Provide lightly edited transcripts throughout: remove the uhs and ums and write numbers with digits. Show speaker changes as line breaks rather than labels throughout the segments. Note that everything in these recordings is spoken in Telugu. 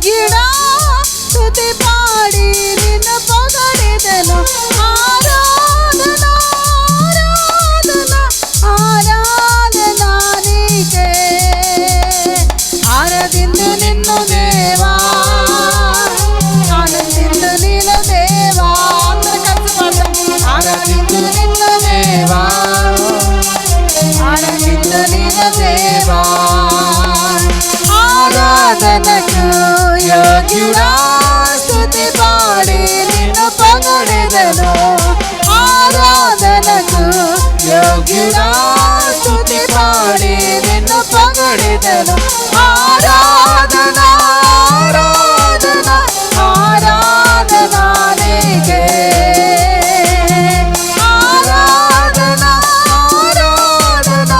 యోగ్యుడా స్తుతి పాడి నిన్ను పొగడెదను. ఆరాధన ఆరాధన ఆరాధన నీకే. ఆరాధించు నిన్ను దేవా, ఆనందించు నీలో దేవా. అందరూ కలిసి పాడదాం. ఆరాధించు నిన్ను దేవా, ఆనందించు నీలో దేవా. ఆరాధనకు యోగ్యుడా స్తుతి పాడి నిన్ను పొగడెదను. ఆరాధనకు యోగ్యుడా స్తుతి పాడి నిన్ను పొగడెదను. ఆరాధన ఆరాధన ఆరాధన నీకే. ఆరాధన ఆరాధన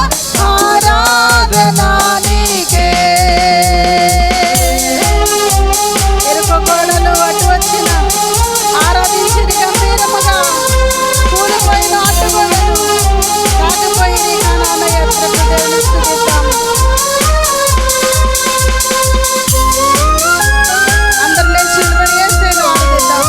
ఆరాధన నీకే. ఎరుపగోడలు అటు వచ్చిన ఆరాధించిన గంభీరముగా కూలిపోయిన అడ్డుగోడలు దాటిపోయి కణాల యాత్రకు దేవుని స్తుతిద్దాం. అందరు లేచి నిలబడి యేసుని ఆరాధిద్దాం.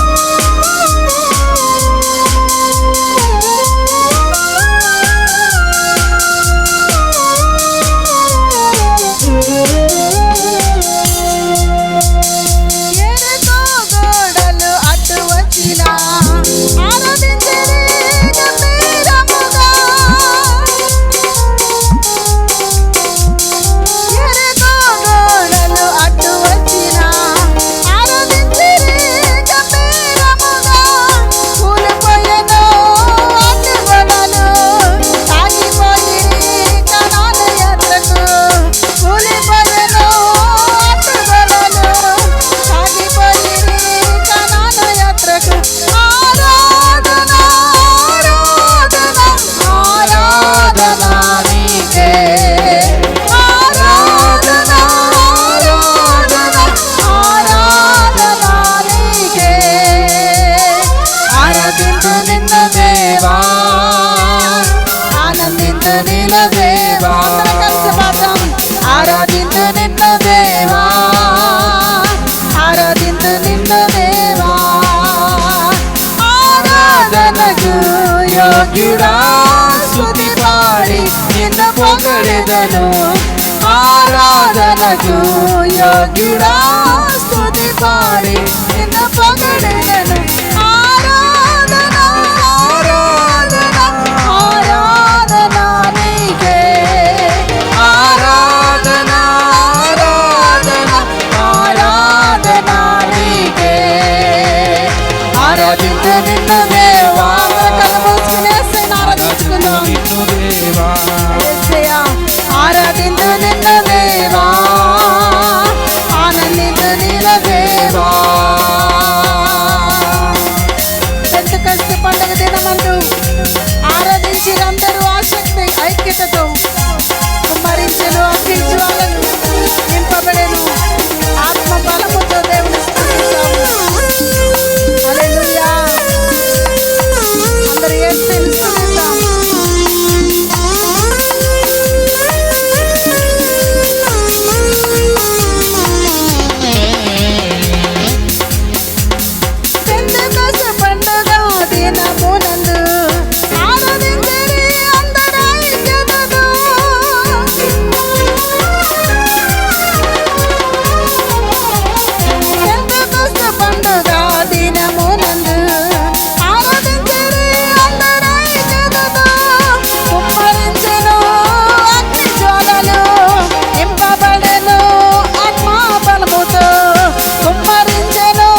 ఎరుకో గోడలు అడ్డు వచ్చిన ఆరాధించని గంభీరముగా. ఎరుకో గోడలు అడ్డు వచ్చిన ఆరాధించని గంభీరముగా. కూలిపోయెను అడ్డుగోడలు సాగిపోయి కణాల యాత్రకు. కూలిపోయెను అడ్డుగోడలు సాగిపోయి కణాల యాత్రకు. ఆరాధన ఆరాధన ఆరాధన నీకే. ఆరాధన ఆరాధన ఆరాధన నీకే. ఆరాధించు నిన్ను దేవా, ఆనందించు నీలో దేవా. కలిసి పాడదాం. ఆరాధించు నిన్ను దేవా, ఆరాధించు నిన్ను దేవా. ఆరాధనకు యోగ్యుడా స్తుతి పాడి నిన్ను పొగడెదను. ఆరాధనకు యోగ్యుడా స్తుతి పాడి నిన్ను పొగడెదను. ఆరాధన ఆరాధన ఆరాధన నీకే. ఆరాధన ఆరాధన ఆరాధన నీకే. ఆరాధించు నిన్ను దేవా. కళ్ళు మూసుకుని యేసుని ఆరాధించుకుందాం. యేసయ్యా, ఆరాధించు నిన్ను దేవా, ఆనందించు నీలో దేవా. పెంతెకొస్తు పండుగ దినమందు ఆరాధించిరందరూ ఆసక్తి ఐక్యతతో కుమ్మరించెను అగ్నిజ్వాలలు నింపబడెను. ఆత్మ బలముతో దేవుని స్తుతిద్దాము. హల్లెలూయా. అందరూ యేసుని స్తుతిద్దాం. పెంతెకొస్తు పండుగ దినమునందు ఆరాధించిరి అందరూ ఐక్యతతో. పెంతెకొస్తు పండుగ దినమునందు ఆరాధించిరి అందరూ ఐక్యతతో. కుమ్మరించెను అగ్నిజ్వాలలు నింపబడెను ఆత్మ బలముతో. కుమ్మరించెను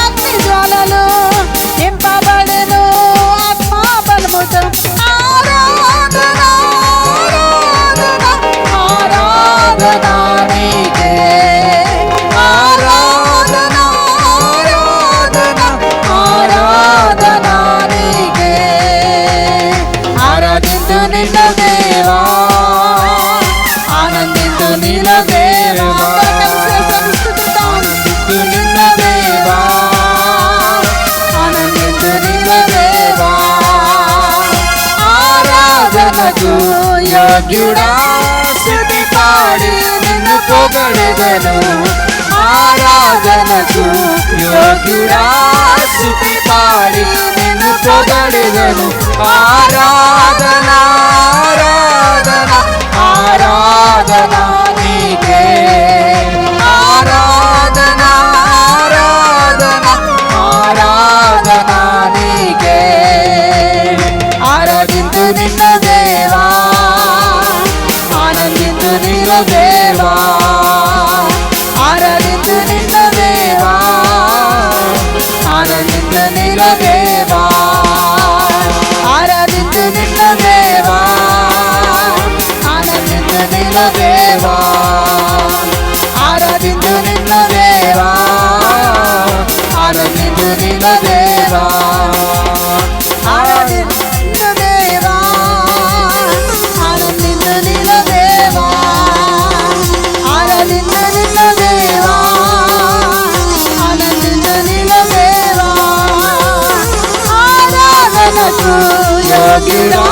అగ్నిజ్వాలలు నింపబడెను ఆత్మ బలముతో. ఆరాధన ఆరాధన ఆరాధన నీకే. ఆరాధన ఆరాధన ఆరాధన నీకే. ఆరాధించు నిన్ను దేవా, ఆనందించు నీలో దేవా. ఆనందించు నిన్ను దేవా, ఆనందించు నీలో దేవా. ఆరాధనకు యోగ్యుడా స్తుతి పాడి నిన్ను పొగడెదను. ఆరాధన ఆరాధనకు యోగ్యుడా స్తుతి పాడి నిన్ను పొగడెదను ఆరాధన ఆరాధన ఆరాధన నీకే ఆరాధన ఆరాధన ఆరాధన నీకే ఆరాధించు నిన్ను దేవా ఆనందించు నిన్ను దేవా ఆరాధించు నిన్ను దేవా ఆనందించు నిన్ను దేవా ఆరాధించు నిన్ను దేవా ఆనందించు నిన్ను దేవా ఆరాధించు నిన్ను దేవా ఆనందించు నిన్ను దేవా ఆరాధించు దేవా ఆనందించు నిన్ను దేవా ఆరాధించు నిన్ను దేవా ఆనందించు నిన్ను దేవా ఆరాధనకు యోగ్యుడా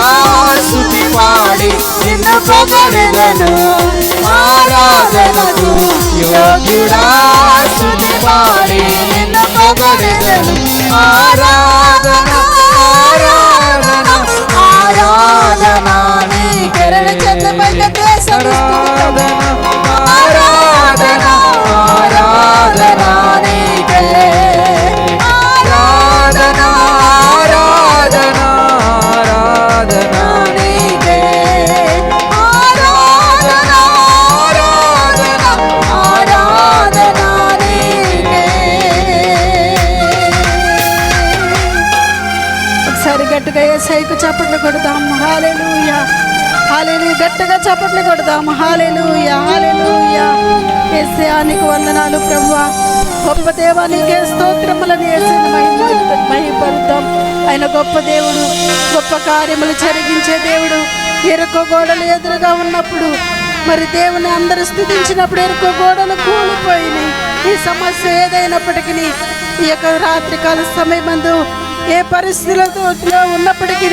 స్తుతి పాడి నిన్ను పొగడెదను ఆరాధనకు యోగ్యుడా స్తుతి పాడి నిన్ను పొగడెదను ఆరాధన ఆరాధన ఆరాధన నీకే ఆరాధన ఆరాధన నీకే ఆరాధన ఆరాధన ఆరాధన నీకే ఆరాధన ఆరాధన ఆరాధన నీకే. ఒకసారి గట్టిగా యేసయ్యకు చప్పట్లు కొడదాం. హల్లెలూయా హల్లెలూయా. గట్టిగా చప్పట్లు కొడదాం. హల్లెలూయా హల్లెలూయా. యేసయ్యా నీకు వందనాలు ప్రభువా. గొప్ప దేవా నీకే స్తోత్రములను యేసయ్యను మహిమపరుద్దాం. ఆయన గొప్ప దేవుడు, గొప్ప కార్యములు జరిగించే దేవుడు. ఎరుకో గోడలు ఎదురుగా ఉన్నప్పుడు మరి దేవుని అందరూ స్తుతించినప్పుడు ఎరుకో గోడలు కూలిపోయినాయి. ఈ సమస్య ఏదైనప్పటికీ ఈ యొక్క రాత్రికాల సమయమందు ఏ పరిస్థితులతో ఉన్నప్పటికీ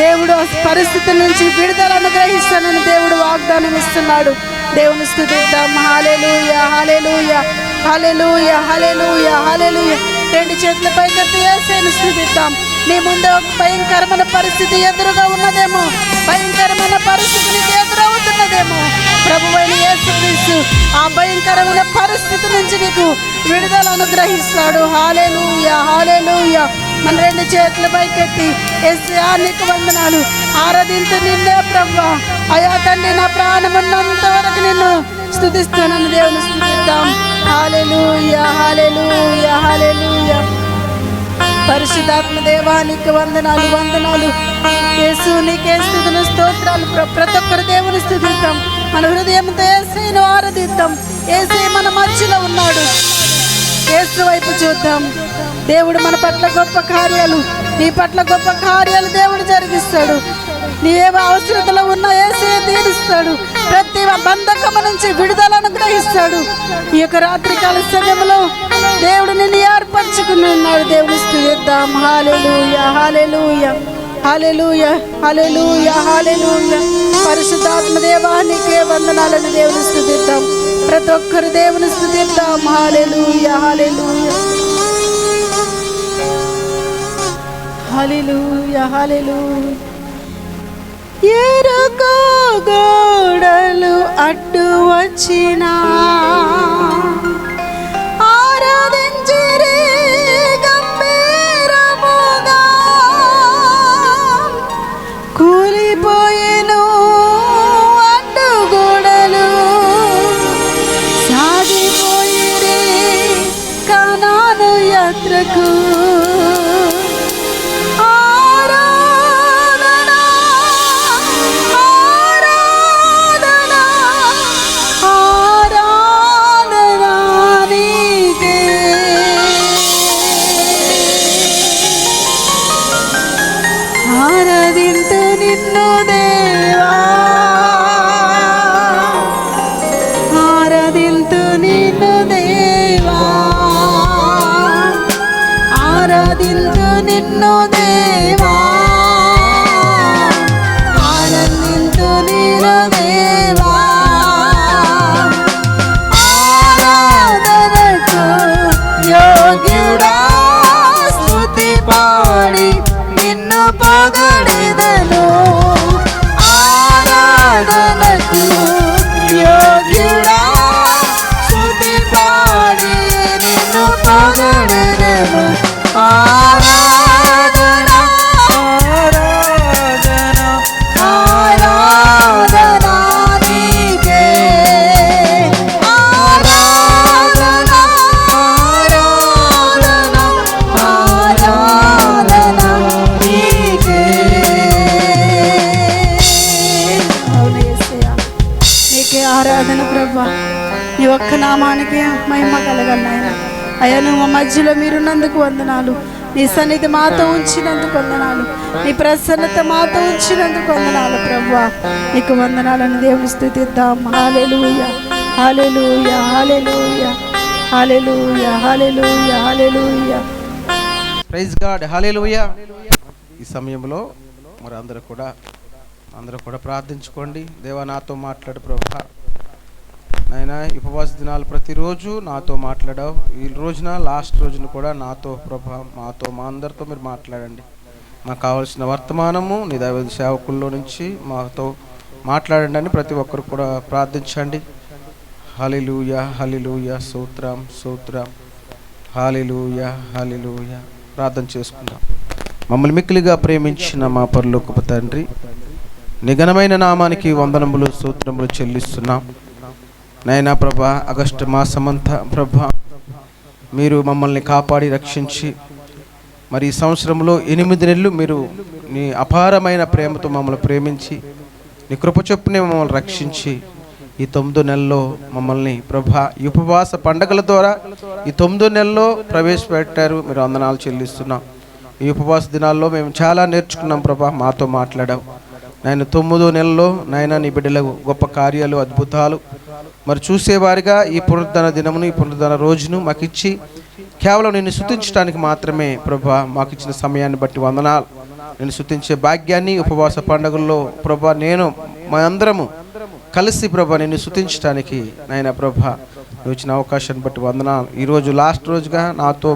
దేవుడు ఆ పరిస్థితి నుంచి విడుదల అనుగ్రహిస్తానని దేవుడు వాగ్దానం ఇస్తున్నాడు. దేవుని స్తుతిద్దాం. హల్లెలూయా హల్లెలూయా హల్లెలూయా హల్లెలూయా హల్లెలూయా. రెండు చేతుల పైకెత్తి యేసయ్యను స్తుతిద్దాం. నీ ముందే ఒక భయంకరమైన పరిస్థితి ఎదురుగా ఉన్నదేమో, భయంకరమైన పరిస్థితి నీకు ఎదురవుతున్నదేమో. ప్రభువైన యేసుక్రీస్తు ఆ భయంకరమైన పరిస్థితి నుంచి నీకు విడుదల అనుగ్రహిస్తాడు. హల్లెలూయా హల్లెలూయా. మన రెండు చేతుల పైకెత్తి యేసయ్యా నీకు వందనాలు, ఆరాధించు నిన్నే ప్రభువా. అయా తండ్రి నా ప్రాణమున్నంత వరకు నిన్ను స్తుతిస్తానని దేవుని స్తుతిద్దాం. హల్లెలూయా హల్లెలూయా హల్లెలూయా. పరిశుద్ధాత్మ దేవానికి వందనాలు వందనాలు. యేసు నీకే స్తుతులు స్తోత్రాలు. ప్రతి ఒక్కరు దేవుని స్తుతిద్దాం. మన హృదయంతో యేసయ్యను ఆరాధిద్దాం. యేసయ్య మన మధ్యలో ఉన్నాడు. యేసు వైపు చూద్దాం. దేవుడు మన పట్ల గొప్ప కార్యాలు, నీ పట్ల గొప్ప కార్యాలు దేవుడు జరిగిస్తాడు. నీ ఏ అవసరతలో ఉన్నా యేసయ్య తీరుస్తాడు. ప్రతి బంధకము నుంచి విడుదల అనుగ్రహిస్తాడు. ఈ యొక్క రాత్రికాల సమయంలో దేవుడు నిన్ను ఏర్పరచుకుని ఉన్నాడు. దేవుని స్తుతిద్దాం. హల్లెలూయా హల్లెలూయా హల్లెలూయా హల్లెలూయా హల్లెలూయా. పరిశుద్ధాత్మ దేవానికే వందనాలను దేవుని స్తుతిద్దాం. ప్రతి ఒక్కరు దేవుని స్తుతిద్దాం. హల్లెలూయా హల్లెలూయా హల్లెలూయా హల్లెలూయా. ఎరుకో గోడలు అడ్డు వచ్చినా ఆరాధించిరి గంభీరముగా. కూలిపోయెను అడ్డు గోడలు, సాగిపోయిరి కనాను యాత్రకు. ఆరాధింతు నిన్ను దేవా, ఆరాధింతు నిన్ను దేవా, ఆరాధింతు నిన్ను దేవా, ఆనందింతు నిన్ను దేవా. ఆరాధనకు ఆరాధన ప్రభా. నీ ఒక్క నామానికి మహిమ కలగాలి నాయన. అయ్యా నువ్వు మా మధ్యలో మీరున్నందుకు వందనాలు. నీ సన్నిధి మాతో ఉంచినందుకు వందనాలు. నీ ప్రసన్నత మాతో ఉంచినందుకు వందనాలు ప్రభా. నీకు వందనాలని దేవుని స్తుతిద్దాం. హల్లెలూయా హల్లెలూయా హల్లెలూయా హల్లెలూయా హల్లెలూయా హల్లెలూయా.
Praise God. హల్లెలూయా. ఈ సమయంలో మరి అందరూ కూడా ప్రార్థించుకోండి. దేవా నాతో మాట్లాడు ప్రభా. నాయన ఉపవాస దినాలు ప్రతిరోజు నాతో మాట్లాడావు. ఈ రోజున లాస్ట్ రోజున కూడా నాతో ప్రభా, మా అందరితో మీరు మాట్లాడండి. మాకు కావాల్సిన వర్తమానము నీ దైవ సేవకుల్లో నుంచి మాతో మాట్లాడండి అని ప్రతి ఒక్కరు కూడా ప్రార్థించండి. హల్లెలూయా హల్లెలూయా స్తోత్రం స్తోత్రం. హల్లెలూయా హల్లెలూయా. ప్రార్థన చేసుకుందాం. మమ్మల్ని మిక్కిలిగా ప్రేమించిన మా పరలోకపు తండ్రి, నీ ఘనమైన నామానికి వందనములు స్తోత్రములు చెల్లిస్తున్నాం. నైనా ప్రభా, ఆగస్టు మాసమంతా ప్రభా మీరు మమ్మల్ని కాపాడి రక్షించి మరి ఈ సంవత్సరంలో 8 నెలలు మీరు నీ అపారమైన ప్రేమతో మమ్మల్ని ప్రేమించి నీ కృప చొప్పునే మమ్మల్ని రక్షించి ఈ 9 నెలల్లో మమ్మల్ని ప్రభా ఈ ఉపవాస పండగల ద్వారా ఈ 9 నెలల్లో ప్రవేశపెట్టారు. మీరు వందనాలు చెల్లిస్తున్నాం. ఈ ఉపవాస దినాల్లో మేము చాలా నేర్చుకున్నాం ప్రభా. మాతో మాట్లాడావు నాయన. 9 నెలల్లో నాయన నీ బిడ్డలకు గొప్ప కార్యాలు అద్భుతాలు మరి చూసేవారిగా ఈ పునరుద్ధరణ దినమును ఈ పునరుద్ధరణ రోజును మాకు ఇచ్చి కేవలం నిన్ను స్తుతించడానికి మాత్రమే ప్రభా మాకు ఇచ్చిన సమయాన్ని బట్టి వందనాలు. నేను స్తుతించే భాగ్యాన్ని ఉపవాస పండుగల్లో ప్రభా మా అందరము కలిసి ప్రభా నిన్ను స్తుతించడానికి నాయన ప్రభా నువ్వు ఇచ్చిన అవకాశాన్ని బట్టి వందనాలు. ఈరోజు లాస్ట్ రోజుగా మాతో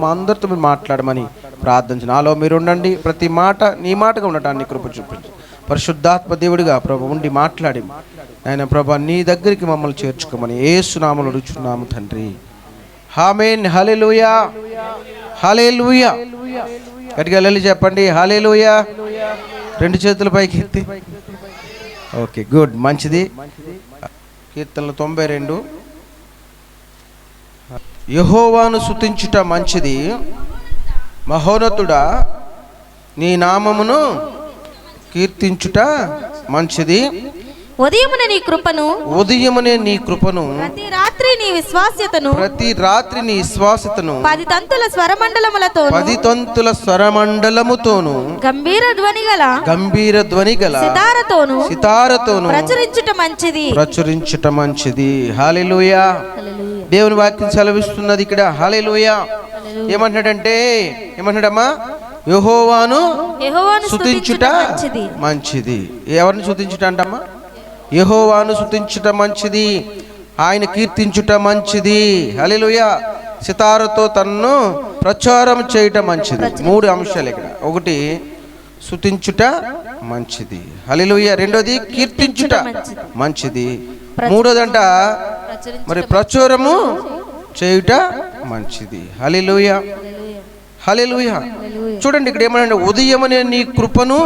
మా అందరితో మీరు మాట్లాడమని ప్రార్థించు. నాలో మీరు ఉండండి. ప్రతి మాట నీ మాటగా ఉండటాన్ని కృప చూపించు. పరిశుద్ధాత్మ దేవుడిగా ప్రభా ఉండి మాట్లాడి నాయన ప్రభా నీ దగ్గరికి మమ్మల్ని చేర్చుకోమని యేసు నామములో అడుగుచున్నాము తండ్రి. ఆమేన్. హల్లెలూయా హల్లెలూయా. గట్టిగా వెళ్ళి చెప్పండి హల్లెలూయా. 2 చేతుల పైకి ఎత్తి. ఓకే, గుడ్, మంచిది. కీర్తనలు 92. యెహోవాను స్తుతించుట మంచిది, మహోన్నతుడా నీ నామమును కీర్తించుట మంచిది.
ఉదయమున నీ కృపను ప్రతి రాత్రి నీ విశ్వాస్యతను 10 తంతుల స్వరమండలముతోను గంభీర ధ్వని గల సితారతోను ప్రచురించుట మంచిది. హల్లెలూయా. దేవుని వాక్యం సెలవిస్తున్నది ఇక్కడ. హల్లెలూయా. ఏమంటాడమ్మా? యెహోవాను స్తుతించుట మంచిది. ఎవరిని స్తుతించుట అంటమ్మా? యెహోవాను స్తుతించుట మంచిది, ఆయన కీర్తించుట మంచిది. హల్లెలూయా. సితారతో తన్ను ప్రచారం చేయటం మంచిది. 3 అంశాలు ఇక్కడ. 1 స్తుతించుట మంచిది, హల్లెలూయా. 2ది కీర్తించుట మంచిది. 3దంట మరి ప్రచారము చేయుట మంచిది. హల్లెలూయా హల్లెలూయా. చూడండి ఇక్కడ ఏమన్నా, ఉదయమనే నీ కృపను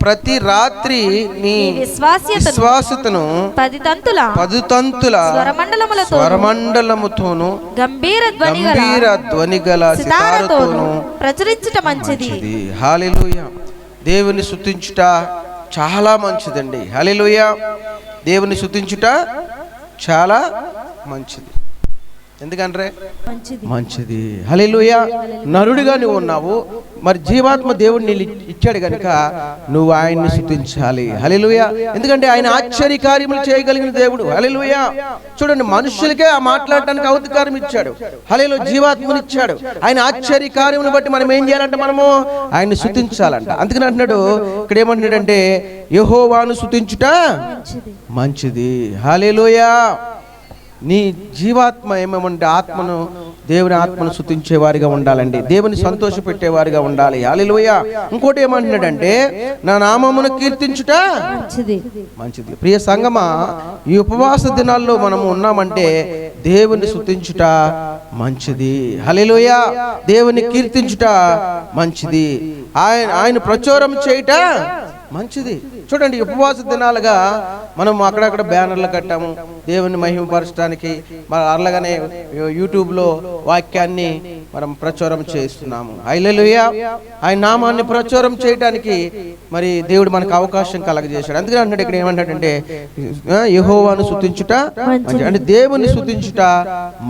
ప్రతి రాత్రి నీ విశ్వాసతను 10 తంతుల స్వరమండలముతోను గంభీర ధ్వని గల సితారతోను ప్రచురించుట మంచిది. హల్లెలూయా. దేవుని స్తుతించుట చాలా మంచిదండి. హల్లెలూయా. దేవుని స్తుతించుట చాలా మంచిది. ఎందుకంటే మంచిది. హల్లెలూయా. నరుడిగా నువ్వు ఉన్నావు, మరి జీవాత్మ దేవుడిని ఇచ్చాడు కనుక నువ్వు ఆయన్ని స్తుతించాలి. హల్లెలూయా. ఎందుకంటే ఆయన ఆశ్చర్య కార్యములు చేయగలిగిన దేవుడు. హల్లెలూయా. చూడండి, మనుషులకే ఆ మాట్లాడటానికి అధికారం ఇచ్చాడు. హల్లెలూయా. జీవాత్మని ఇచ్చాడు. ఆయన ఆశ్చర్య కార్యమును బట్టి మనం ఏం చేయాలంటే మనము ఆయన్ని స్తుతించాలంట. అందుకని అంటున్నాడు ఇక్కడ, ఏమంటున్నాడంటే యెహోవాను స్తుతించుట మంచిది. హల్లెలూయా. నీ జీవాత్మ ఏమేమంటే ఆత్మను, దేవుని ఆత్మను స్తుతించేవారిగా ఉండాలండి. దేవుని సంతోషపెట్టేవారిగా ఉండాలి. హల్లెలూయా. ఇంకోటి ఏమంటున్నాడంటే నా నామమును కీర్తించుట మంచిది. ప్రియ సంగమా, ఈ ఉపవాస దినాల్లో మనము ఉన్నామంటే దేవుని స్తుతించుట మంచిది. హల్లెలూయా. దేవుని కీర్తించుట మంచిది. ఆయన ప్రచారం చేయుట మంచిది. చూడండి, ఉపవాస దినాలుగా మనం అక్కడక్కడ బ్యానర్లు కట్టాము దేవుని మహిమపరచడానికి. అలాగనే యూట్యూబ్లో వాక్యాన్ని
మనం ప్రచారం చేస్తున్నాము. హల్లెలూయా. ఆయన నామాన్ని ప్రచారం చేయడానికి మరి దేవుడు మనకు అవకాశం కలగజేశాడు. అందుకని అంటాడు ఇక్కడ ఏమంటాడంటే యెహోవాను స్తుతించుట మంచిది, అంటే దేవుని స్తుతించుట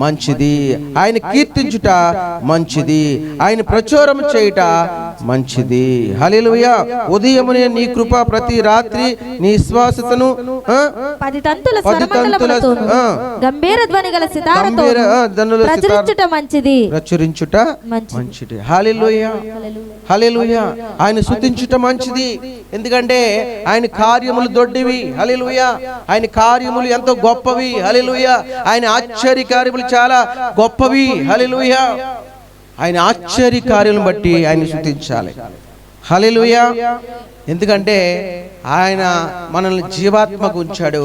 మంచిది, ఆయన కీర్తించుట మంచిది, ఆయన ప్రచారం చేయుట మంచిది. హల్లెలూయా. ఉదయమునే నీ కృప ప్రతి రాత్రి నీ విశ్వాసతను
10 తంతుల స్వరమండలములతోను గంభీర ధ్వని గల సితారతో ప్రచురించుట మంచిది.
హల్లెలూయా. హల్లెలూయా. ఆయన స్తుతించుట మంచిది, ఎందుకంటే ఆయన కార్యములు దొడ్డివి. హల్లెలూయా. ఆయన కార్యములు ఎంతో గొప్పవి. హల్లెలూయా. ఆయన ఆశ్చర్య కార్యములు చాలా గొప్పవి. హల్లెలూయా. ఆయన ఆశ్చర్య కార్యాలను బట్టి ఆయన స్తుతించాలి. హల్లెలూయా. ఎందుకంటే ఆయన మనల్ని జీవాత్మకు ఉంచాడు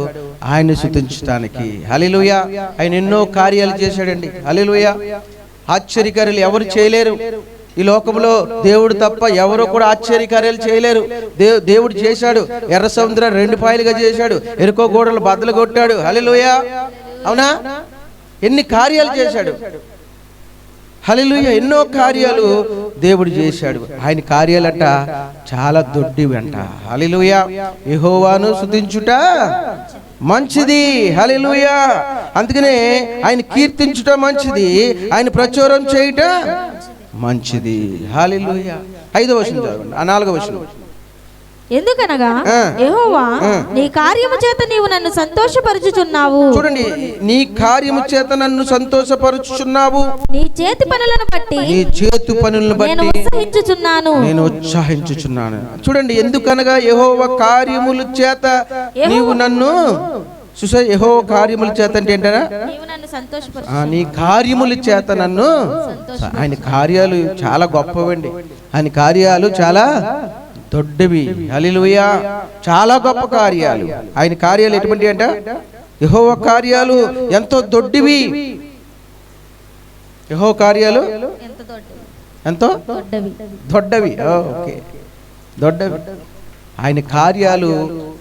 ఆయన్ని స్తుతించడానికి. హల్లెలూయా. ఆయన ఎన్నో కార్యాలు చేశాడండి. హల్లెలూయా. ఆశ్చర్యకార్యాలు ఎవరు చేయలేరు ఈ లోకంలో, దేవుడు తప్ప ఎవరు కూడా ఆశ్చర్యకార్యాలు చేయలేరు. దేవుడు చేశాడు. ఎర్ర సముద్రం 2 పాయలుగా చేశాడు, ఎరుకో గోడలు బద్దలు కొట్టాడు. హల్లెలూయా. అవునా? ఎన్ని కార్యాలు చేశాడు. హల్లెలూయా. ఎన్నో కార్యాలు దేవుడు చేశాడు. ఆయన కార్యాలంట చాలా దొడ్డివి అంట. హల్లెలూయా. యెహోవాను స్తుతించుట మంచిది. హల్లెలూయా. అందుకనే ఆయన కీర్తించుట మంచిది, ఆయన ప్రచారం చేయుట మంచిది. హల్లెలూయా. 5వ వచనం చదవండి. 4వ వచనం.
ఎందుకనగా యెహోవా నీ కార్యము చేత నీవు నన్ను సంతోషపరచుచున్నావు.
చూడండి, నీ కార్యము చేత నన్ను సంతోషపరచుచున్నావు.
నీ చేతి పనులను బట్టి నేను
ఉత్సాహించుచున్నాను. చూడండి, ఎందుకనగా యెహోవా కార్యముల చేత నీవు నన్ను యెహోవా కార్యముల చేత అంటే ఏంటరా? నీ కార్యముల చేత నన్ను. ఆయన కార్యాలు చాలా గొప్పవండి. ఆయన కార్యాలు చాలా దొడ్డవి. హల్లెలూయా. చాలా గొప్ప కార్యాలు. ఆయన కార్యాలు ఎటువంటి అంట? యెహోవా కార్యాలు ఎంతో దొడ్డివి. యెహోవా కార్యాలు ఎంతో దొడ్డవి. ఓకే, దొడ్డవి. ఆయన కార్యాలు,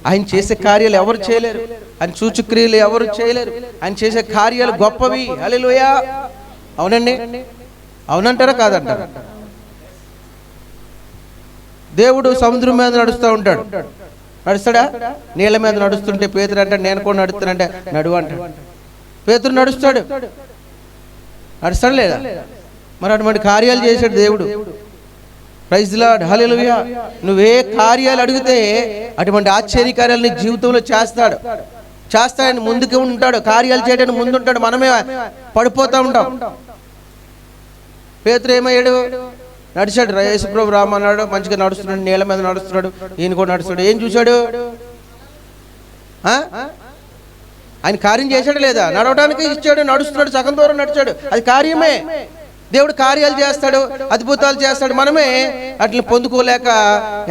ఆయన చేసే కార్యాలు ఎవరు చేయలేరు. ఆయన సూచక్రియలు ఎవరు చేయలేరు. ఆయన చేసే కార్యాలు గొప్పవి. హల్లెలూయా. అవునండి. అవునంటారా కాదంటారా? దేవుడు సముద్రం మీద నడుస్తూ ఉంటాడు. నడుస్తాడా? నీళ్ళ మీద నడుస్తుంటే పేతురు అంటాడు నేను కూడా నడుస్తానంటే నడువు అంటాడు. పేతురు నడుస్తాడు. నడుస్తాడు లేదా? మరి అటువంటి కార్యాలు చేశాడు దేవుడు. Praise Lord. హల్లెలూయా. నువ్వే కార్యాలు అడిగితే అటువంటి ఆశ్చర్య కార్యాలు నీ జీవితంలో చేస్తాడని ముందుకు ఉంటాడు. కార్యాలు చేయడానికి ముందు ఉంటాడు. మనమే పడిపోతూ ఉంటాం. పేతురు ఏమయ్యాడు? నడిచాడు. యేసుప్రభు రామన్నాడు, మంచిగా నడుస్తున్నాడు, నీళ్ళ మీద నడుస్తున్నాడు, ఈయన కూడా నడుస్తున్నాడు. ఏం చూశాడు? ఆయన కార్యం చేశాడు లేదా? నడవడానికి ఇచ్చాడు, నడుస్తున్నాడు, సగం దూరం నడిచాడు. అది కార్యమే. దేవుడు కార్యాలు చేస్తాడు, అద్భుతాలు చేస్తాడు. మనమే అట్లా పొందుకోలేక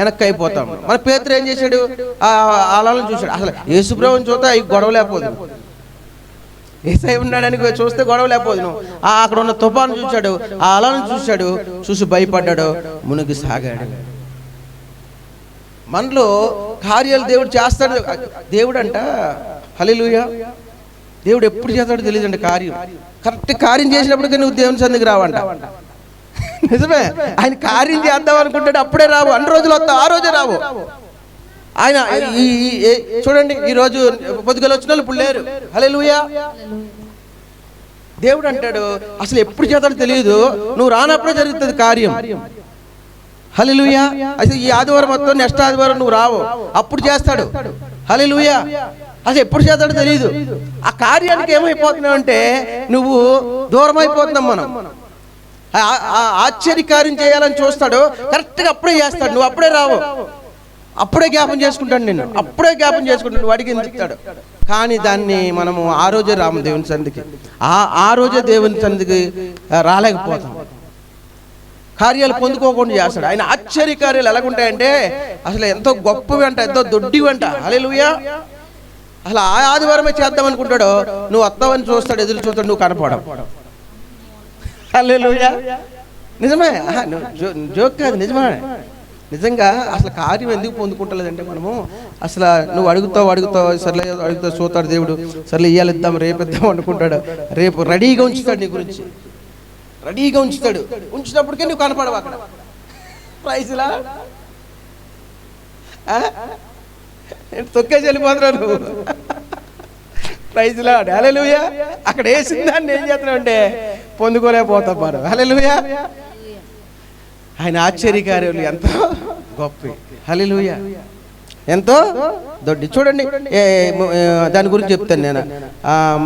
వెనక్కి అయిపోతాం. మన పేతురు ఏం చేశాడు? ఆ అలను చూశాడు. అసలు యేసుప్రభుని చూస్తే అవి గొడవ లేకపోదు. ఏసై ఉన్నాడని చూస్తే గొడవ లేకపోదు. నువ్వు అక్కడ ఉన్న తుఫాను చూశాడు, ఆ అలను చూశాడు, చూసి భయపడ్డాడు, మునిగి సాగాడు. మనలో కార్యాలు దేవుడు చేస్తాడు. దేవుడు అంట. హల్లెలూయా. దేవుడు ఎప్పుడు చేస్తాడో తెలియదండి కార్యం. కరెక్ట్ కార్యం చేసినప్పటికీ నువ్వు దేవుని సన్నిధికి రావంట. నిజమే. ఆయన కార్యం చేద్దాం అనుకుంటాడు, అప్పుడే రావు. అన్ని రోజులు వస్తావు, ఆ రోజే రావు. ఆయన చూడండి, ఈ రోజు పొద్దుగల వచ్చిన వాళ్ళు ఇప్పుడు లేరు. హల్లెలూయా. దేవుడు అంటాడు అసలు ఎప్పుడు చేస్తాడో తెలియదు, నువ్వు రానప్పుడే జరుగుతుంది కార్యం. హల్లెలూయా. అసలు ఈ ఆదివారం మొత్తం నెక్స్ట్ ఆదివారం నువ్వు రావు, అప్పుడు చేస్తాడు. హల్లెలూయా. అసలు ఎప్పుడు చేస్తాడో తెలియదు. ఆ కార్యానికి ఏమైపోతున్నావు అంటే నువ్వు దూరం అయిపోతున్నాం. మనం ఆశ్చర్య కార్యం చేయాలని చూస్తాడు, కరెక్ట్గా అప్పుడే చేస్తాడు, నువ్వు అప్పుడే రావు. అప్పుడే జ్ఞాపం చేసుకుంటాడు నిన్ను, అప్పుడే జ్ఞాపం చేసుకుంటాడు, వాడికి ఎందుకుతాడు. కానీ దాన్ని మనము ఆ రోజే రాము దేవుని సన్నిధికి. ఆ రోజే దేవుని సన్నిధికి రాలేకపోతాం. కార్యాలు పొందుకోకుండా చేస్తాడు. ఆయన ఆశ్చర్య కార్యాలు ఎలాగుంటాయంటే అసలు ఎంతో గొప్పవి అంట, ఎంతో దొడ్డివి అంట. హల్లెలూయా. అసలు ఆ ఆదివారమే చేద్దాం అనుకుంటాడు, నువ్వు వస్తావని చూస్తాడు, ఎదురు చూస్తాడు, నువ్వు కనపడవు. హల్లెలూయా. నిజమే. జోక్ కాదు, నిజమే. నిజంగా అసలు కార్యం ఎందుకు పొందుకుంటలేదంటే మనము అసలు నువ్వు అడుగుతావు సర్లే అడుగుతావు, చూస్తాడు దేవుడు, సర్లే ఇయ్యాలి ఇద్దాం, రేపు ఇద్దాం అనుకుంటాడు. రేపు రెడీగా ఉంచుతాడు నీ గురించి. రెడీగా ఉంచుతాడు. ఉంచినప్పటికే నువ్వు కనపడవు అక్కడ. ప్రైజ్లా తొక్కేసి వెళ్ళిపోతున్నావు నువ్వు. ప్రైజ్లా హల్లెలూయా. అక్కడ వేసిన దాన్ని ఏం చేస్తున్నావు అంటే పొందుకోలేకపోతాం మనం. హల్లెలూయా. ఆయన ఆశ్చర్యకార్యాలు ఎంతో గొప్ప. హల్లెలూయా. ఎంతో దొడ్డి. చూడండి దాని గురించి చెప్తాను నేను.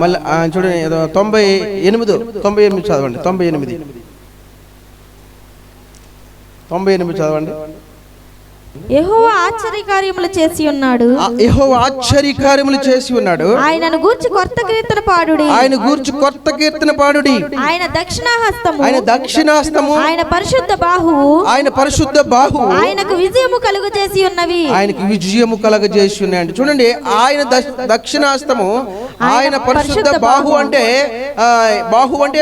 మళ్ళీ చూడండి 98 చదవండి. 98 చదవండి.
యెహోవా ఆశ్చర్యకార్యములు చేసి ఉన్నాడు.
యెహోవా ఆశ్చర్యకార్యములు చేసి ఉన్నాడు.
ఆయనను గూర్చి కొత్త కీర్తన పాడుడి.
ఆయన గూర్చి కొత్త కీర్తన పాడుడి.
ఆయన దక్షిణహస్తము.
ఆయన దక్షిణహస్తము.
ఆయన పరిశుద్ధ బాహువు.
ఆయన పరిశుద్ధ బాహువు.
ఆయనకు విజయము కలుగజేసి ఉన్నవి.
ఆయనకి విజయము కలుగజేసి ఉన్నాయండి. చూడండి ఆయన దక్షిణహస్తము, ఆయన పరిశుద్ధ బాహు అంటే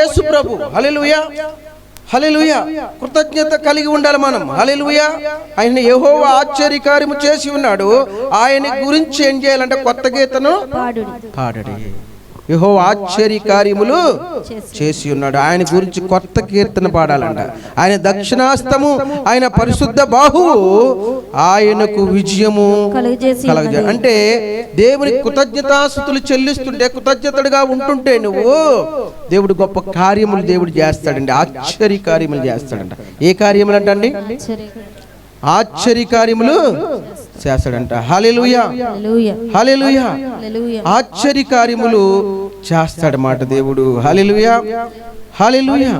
యేసు ప్రభు. హల్లెలూయా. హల్లెలూయా. కృతజ్ఞత కలిగి ఉండాలి మనం. హల్లెలూయా. ఆయన యెహోవా ఆశ్చర్యకార్యము చేసి ఉన్నాడు. ఆయన గురించి ఏం చేయాలంటే కొత్త గీతను పాడడి. యెహోవా ఆశ్చర్యకార్యములు చేసి ఉన్నాడు. ఆయన గురించి కొత్త కీర్తన పాడాలంట. ఆయన దక్షిణాస్తము, ఆయన పరిశుద్ధ బాహువు, ఆయనకు విజయము కలుగజే. అంటే దేవునికి కృతజ్ఞతాస్తుతులు చెల్లిస్తుంటే, కృతజ్ఞతడుగా ఉంటుంటే నువ్వు దేవుడు గొప్ప కార్యములు దేవుడు చేస్తాడండి. ఆశ్చర్య కార్యములు చేస్తాడంట. ఏ కార్యములు అంటండి? ఆశ్చర్యకార్యములు చేస్తాడంట. హల్లెలూయా. హల్లెలూయా. ఆశ్చర్యకార్యములు చేస్తాడన్నమాట దేవుడు. హల్లెలూయా. హల్లెలూయా.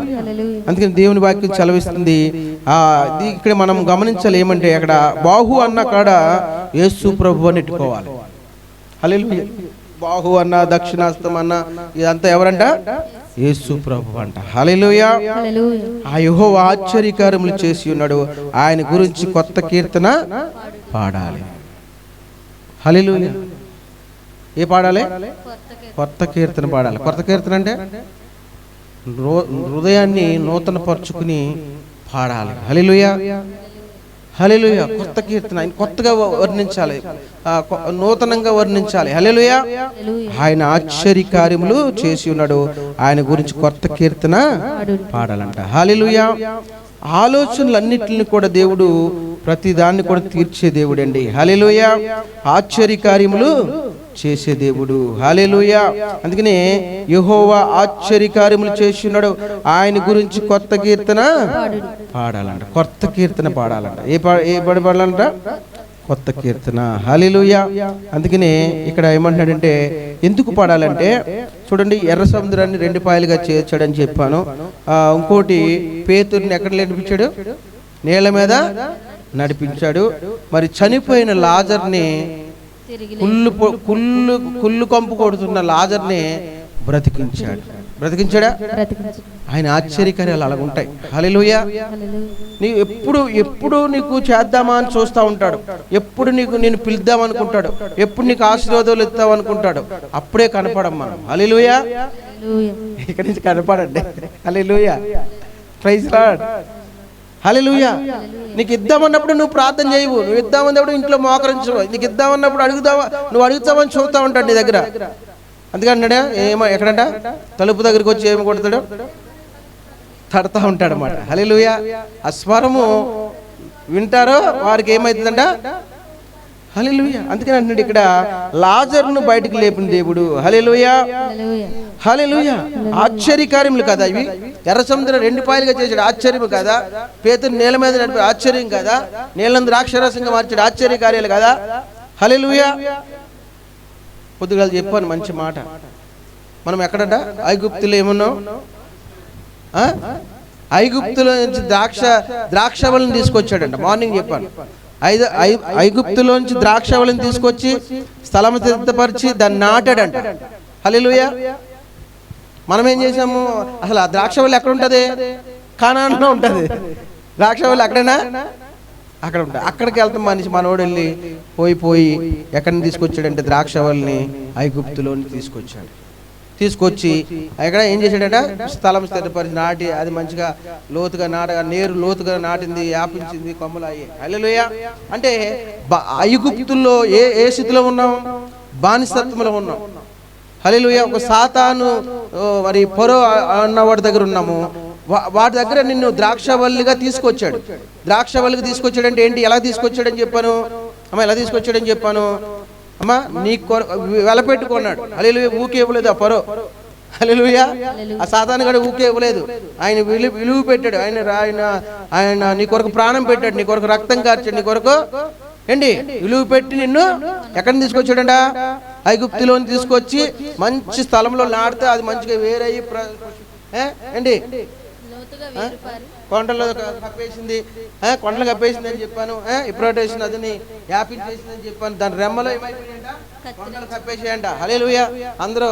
అందుకని దేవుని వాక్యం చలవిస్తుంది. ఇక్కడ మనం గమనించాలి ఏమంటే, అక్కడ బాహు అన్న కాడ యేసు ప్రభు అని ఎట్టుకోవాలి. హల్లెలూయా. బాహు అన్న, దక్షిణాస్తం అన్న, ఇదంతా ఎవరంట? యేసు ప్రభు అంట. హల్లెలూయా. ఆ యెహోవా ఆశ్చర్యకార్యములు చేసి ఉన్నాడు. ఆయన గురించి కొత్త కీర్తన పాడాలి. హల్లెలూయా. ఏ పాడాలి? కొత్త కీర్తన పాడాలి. కొత్త కీర్తన అంటే హృదయాన్ని నూతన పరుచుకుని పాడాలి. హల్లెలూయా. హల్లెలూయా. కొత్త కీర్తన ఆయన కొత్తగా వర్ణించాలి, నూతనంగా వర్ణించాలి. హల్లెలూయా. ఆయన ఆశ్చర్య కార్యములు చేసి ఉన్నాడు. ఆయన గురించి కొత్త కీర్తన పాడాలంట. హల్లెలూయా. ఆలోచనలన్నిటిని కూడా దేవుడు ప్రతి దాన్ని కూడా తీర్చే దేవుడు అండి. హల్లెలూయా. ఆశ్చర్య కార్యములు చేసే దేవుడు. హల్లెలూయా. అందుకనే యెహోవా ఆశ్చర్య కార్యములు చేసి ఉన్నాడు. ఆయన గురించి కొత్త కీర్తన పాడాలంట. కొత్త కీర్తన పాడాలంట. ఏ పాడాలంట? కొత్త కీర్తన. హల్లెలూయా. అందుకనే ఇక్కడ ఏమంటున్నాడంటే, ఎందుకు పాడాలంటే చూడండి, ఎర్ర సముద్రాన్ని 2 పాయలుగా చేర్చాడని చెప్పాను. ఇంకోటి పేతురుని ఎక్కడ నడిపించాడు? నీళ్ళ మీద నడిపించాడు. మరి చనిపోయిన లాజర్ని, కుళ్ళు కంపు కొడుతున్న లాజర్ని బ్రతికించాడు. బ్రతికించాడా? ఆయన ఆశ్చర్యకార్యాలు అలాగుంటాయి. హల్లెలూయా. ఎప్పుడు నీకు చేద్దామా అని చూస్తూ ఉంటాడు. ఎప్పుడు నేను పిలుద్దామనుకుంటాడు. ఎప్పుడు నీకు ఆశీర్వాదాలు ఇద్దామనుకుంటాడు. అప్పుడే కనపడం మనం. హల్లెలూయా. ఇక్కడి నుంచి కనపడండి. హల్లెలూయా. Praise Lord. హల్లెలూయా. నీకు ఇద్దామన్నప్పుడు నువ్వు ప్రార్థన చేయవు. నువ్వు ఇద్దామన్నప్పుడు ఇంట్లో మోకరించవు. నీకు ఇద్దామన్నప్పుడు నువ్వు అడుగుతావని చూస్తూ ఉంటాడు నీ దగ్గర. అందుకన్నాడా ఎక్కడంట? తలుపు దగ్గరికి వచ్చి ఏమి కొడతాడు? తడతా ఉంటాడు అన్నమాట. హల్లెలూయా. ఆ స్వరము వింటారో వారికి ఏమవుతుందంట? హల్లెలూయా. అందుకని అంటున్నాడు ఇక్కడ, లాజరును బయటికి లేపిన దేవుడు. హల్లెలూయా. హల్లెలూయా. ఆశ్చర్యకార్యములు కదా ఇవి. ఎర్ర సముద్రం 2 పాయలుగా చేశాడు. ఆశ్చర్యం కదా. పేతురు నేల మీద నడిపి ఆశ్చర్యం కదా. నీళ్ళను ద్రాక్షరసంగా మార్చాడు. ఆశ్చర్యకార్యాలు కదా. హల్లెలూయా. పొద్దుగాల చెప్పాను మంచి మాట. మనం ఎక్కడంట? ఐగుప్తులో ఏమన్నాం? ఐగుప్తులో నుంచి ద్రాక్షవల్ని తీసుకొచ్చాడంట. మార్నింగ్ చెప్పాను. ఐగుప్తులోంచి ద్రాక్షవల్ని తీసుకొచ్చి స్థలం సిద్ధపరిచి దాన్ని నాటాడంట. హల్లెలూయా. మనం ఏం చేసాము? అసలు ఆ ద్రాక్షవల్లి ఎక్కడ ఉంటుంది? కానాన్లో ఉంటుంది. ద్రాక్షవల్లి అక్కడేనా? అక్కడ ఉంటుంది. అక్కడికి వెళ్తాం మనిషి. మనోడు వెళ్ళి పోయి ఎక్కడిని తీసుకొచ్చాడంటే ద్రాక్షవల్ని ఐగుప్తులోని తీసుకొచ్చి అక్కడ ఏం చేశాడట? స్థలం స్థిరపరిచి నాటి అది మంచిగా లోతుగా నేరు లోతుగా నాటింది, వ్యాపించింది, కొమ్మలు అయ్యాయి. హల్లెలూయా. అంటే ఐగుప్తుల్లో ఏ స్థితిలో ఉన్నాం? బానిసత్వంలో ఉన్నాం. హల్లెలూయా. ఒక సాతాను మరి పొరో అన్నవాడి దగ్గర ఉన్నాము. వాటి దగ్గర నిన్ను ద్రాక్షవల్లిగా తీసుకొచ్చాడు. ద్రాక్షవల్లిగా తీసుకొచ్చాడంటే ఏంటి? ఎలా తీసుకొచ్చాడని చెప్పాను అమ్మ, ఎలా తీసుకొచ్చాడని చెప్పాను అమ్మా? నీ వెలపెట్టుకున్నాడు. హల్లెలూయా. ఊకే ఇవ్వలేదు ఆ పరో. హల్లెలూయా. ఆ సాతాను గడు ఊకే ఇవ్వలేదు. ఆయన విలువ పెట్టాడు. ఆయన నీ కొరకు ప్రాణం పెట్టాడు, నీ కొరకు రక్తం కార్చాడు, నీ కొరకు ఏంటి విలువ పెట్టి నిన్ను ఎక్కడిని తీసుకొచ్చాడంట? ఐగుప్తులోని తీసుకొచ్చి మంచి స్థలంలో నాటితే అది మంచిగా వేరయ్యి ఏంటి కొండలో కప్పేసింది, కొండలు కప్పేసింది అని చెప్పాను. ఇప్రోటేషన్ అదని యాపిల్ చేసిందని చెప్పాను. దాని రెమ్మలో ఏమైపోయాయంట? కొండలు కప్పేసాయంట. హల్లెలూయా. అందరూ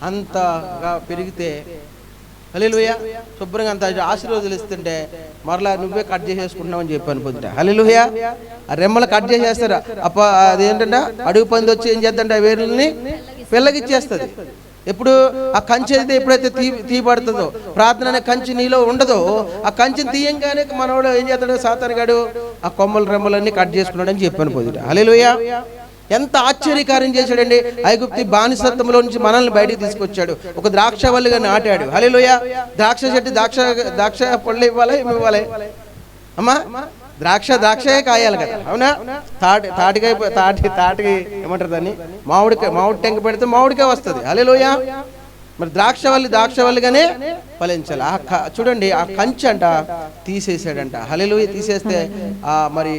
అంతగా పెరిగితే హల్లెలూయా శుభ్రంగా అంత ఆశీర్వాదాలు ఇస్తుంటే మరలా నువ్వే కట్ చేసేసుకుంటున్నావు అని చెప్పాను పొద్దుట. హల్లెలూయా. ఆ రెమ్మలు కట్ చేసేస్తారు. అదేంటంటే అడుగు పంది వచ్చి ఏం చేద్దంటే ఆ వేరుల్ని పిల్లగిచ్చేస్తుంది. ఎప్పుడు ఆ కంచె అయితే ఎప్పుడైతే తీయబడుతుందో, ప్రార్థన అనే కంచె నీలో ఉండదో, ఆ కంచెని తీయంగానే మనవాడు ఏం చేస్తాడు? సాతానుగాడు ఆ కొమ్మల రెమ్మలన్నీ కట్ చేసుకున్నాడు అని చెప్పాను పొద్దుట. హల్లెలూయా. ఎంత ఆశ్చర్యకార్యం చేశాడండి! ఐగుప్తి బానిసత్వంలో నుంచి మనల్ని బయటికి తీసుకొచ్చాడు. ఒక ద్రాక్షవల్లిగా నాటాడు. హల్లెలూయా. ద్రాక్ష చెట్టు ద్రాక్ష పళ్ళు ఇవ్వాలి, ఏమి ఇవ్వాలి అమ్మా? ద్రాక్షే కాయాలి కదా, అవునా? తాటికి ఏమంటారు దాన్ని? మామిడి టెంక పెడితే మామిడికే వస్తుంది. హల్లెలూయా. మరి ద్రాక్షవల్లిగానే ఫలించాలి. చూడండి, ఆ కంచె అంట తీసేసాడంట. హల్లెలూయా. తీసేస్తే మరి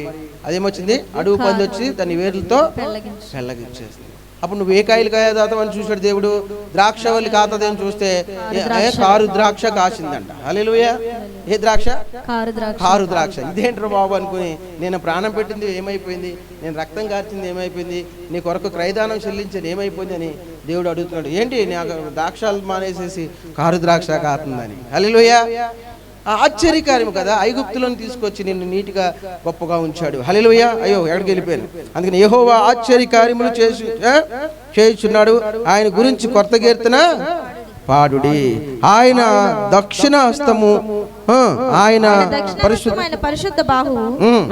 అదేమొచ్చింది? అడుగు పంది వచ్చి దాని వేర్లతో పెళ్ళగించేస్తుంది. అప్పుడు నువ్వు ఏ కాయలు కాయదాతమని చూసాడు దేవుడు. ద్రాక్షవల్లి కాతదేని చూస్తే కారు ద్రాక్ష కాసిందంట. హల్లెలూయా. ఏ ద్రాక్ష? కారు ద్రాక్ష. ఇదేంటారు బాబు అనుకుని నేను ప్రాణం పెట్టింది ఏమైపోయింది, నేను రక్తం కార్చింది ఏమైపోయింది, నీ కొరకు క్రయదానం చెల్లించింది ఏమైపోయింది అని దేవుడు అడుగుతున్నాడు. ఏంటి నాకు ద్రాక్షలు మానేసేసి కారు ద్రాక్ష కాతుందని? హల్లెలూయా. ఆశ్చర్యకార్యం కదా. ఐగుప్తులను తీసుకొచ్చి నిన్ను నీటిగా గొప్పగా ఉంచాడు. హల్లెలూయా. అయ్యో ఎక్కడికి వెళ్ళిపోయాను. అందుకని యెహోవా ఆశ్చర్యకార్యములు చేయుచున్నాడు, ఆయన గురించి కొత్త కీర్తన పాడుడి. ఆయన దక్షిణ హస్తము, ఆయన
పరిశుద్ధ బాహువు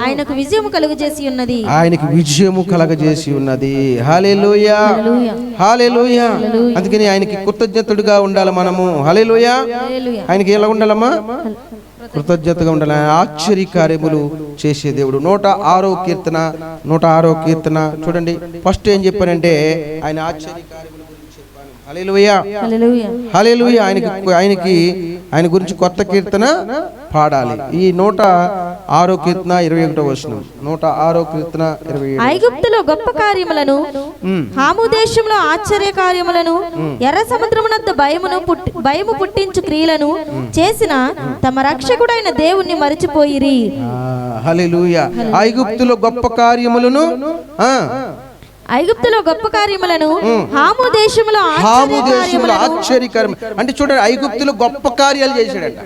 ఆయనకు విజయము కలుగజేసి ఉన్నది,
ఆయనకి విజయము కలగజేసి ఉన్నది. హల్లెలూయా. హల్లెలూయా. అందుకని ఆయనకి కృతజ్ఞతుడిగా ఉండాలి మనము. హల్లెలూయా. ఆయనకి ఎలా ఉండాలమ్మా? కృతజ్ఞతగా ఉండాలి. ఆశ్చర్యకార్యములు చేసే దేవుడు. 106వ కీర్తన చూడండి. ఫస్ట్ ఏం చెప్పానంటే ఆయన ఆశ్చర్యకార్యములు గురించి చెప్పాను. హల్లెలూయా. హల్లెలూయా. ఆయన గురించి కొత్త కీర్తన పాడాలి. ఈ 106వ కీర్తన 21వ వచనం. 106వ కీర్తన 27.
ఐగుప్తులో గొప్ప కార్యములను, హాము దేశంలో ఆశ్చర్య కార్యములను, ఎర్ర సముద్రమునందు భయము పుట్టించు క్రియలను చేసిన తమ రక్షకుడైన దేవుణ్ణి మరిచిపోయిరి.
హల్లెలూయా. ఐగుప్తులో గొప్ప కార్యములను, హాము దేశంలో ఆశ్చర్యకార్యం. అంటే చూడండి, ఐగుప్తులో గొప్ప కార్యాలు చేశాడంట.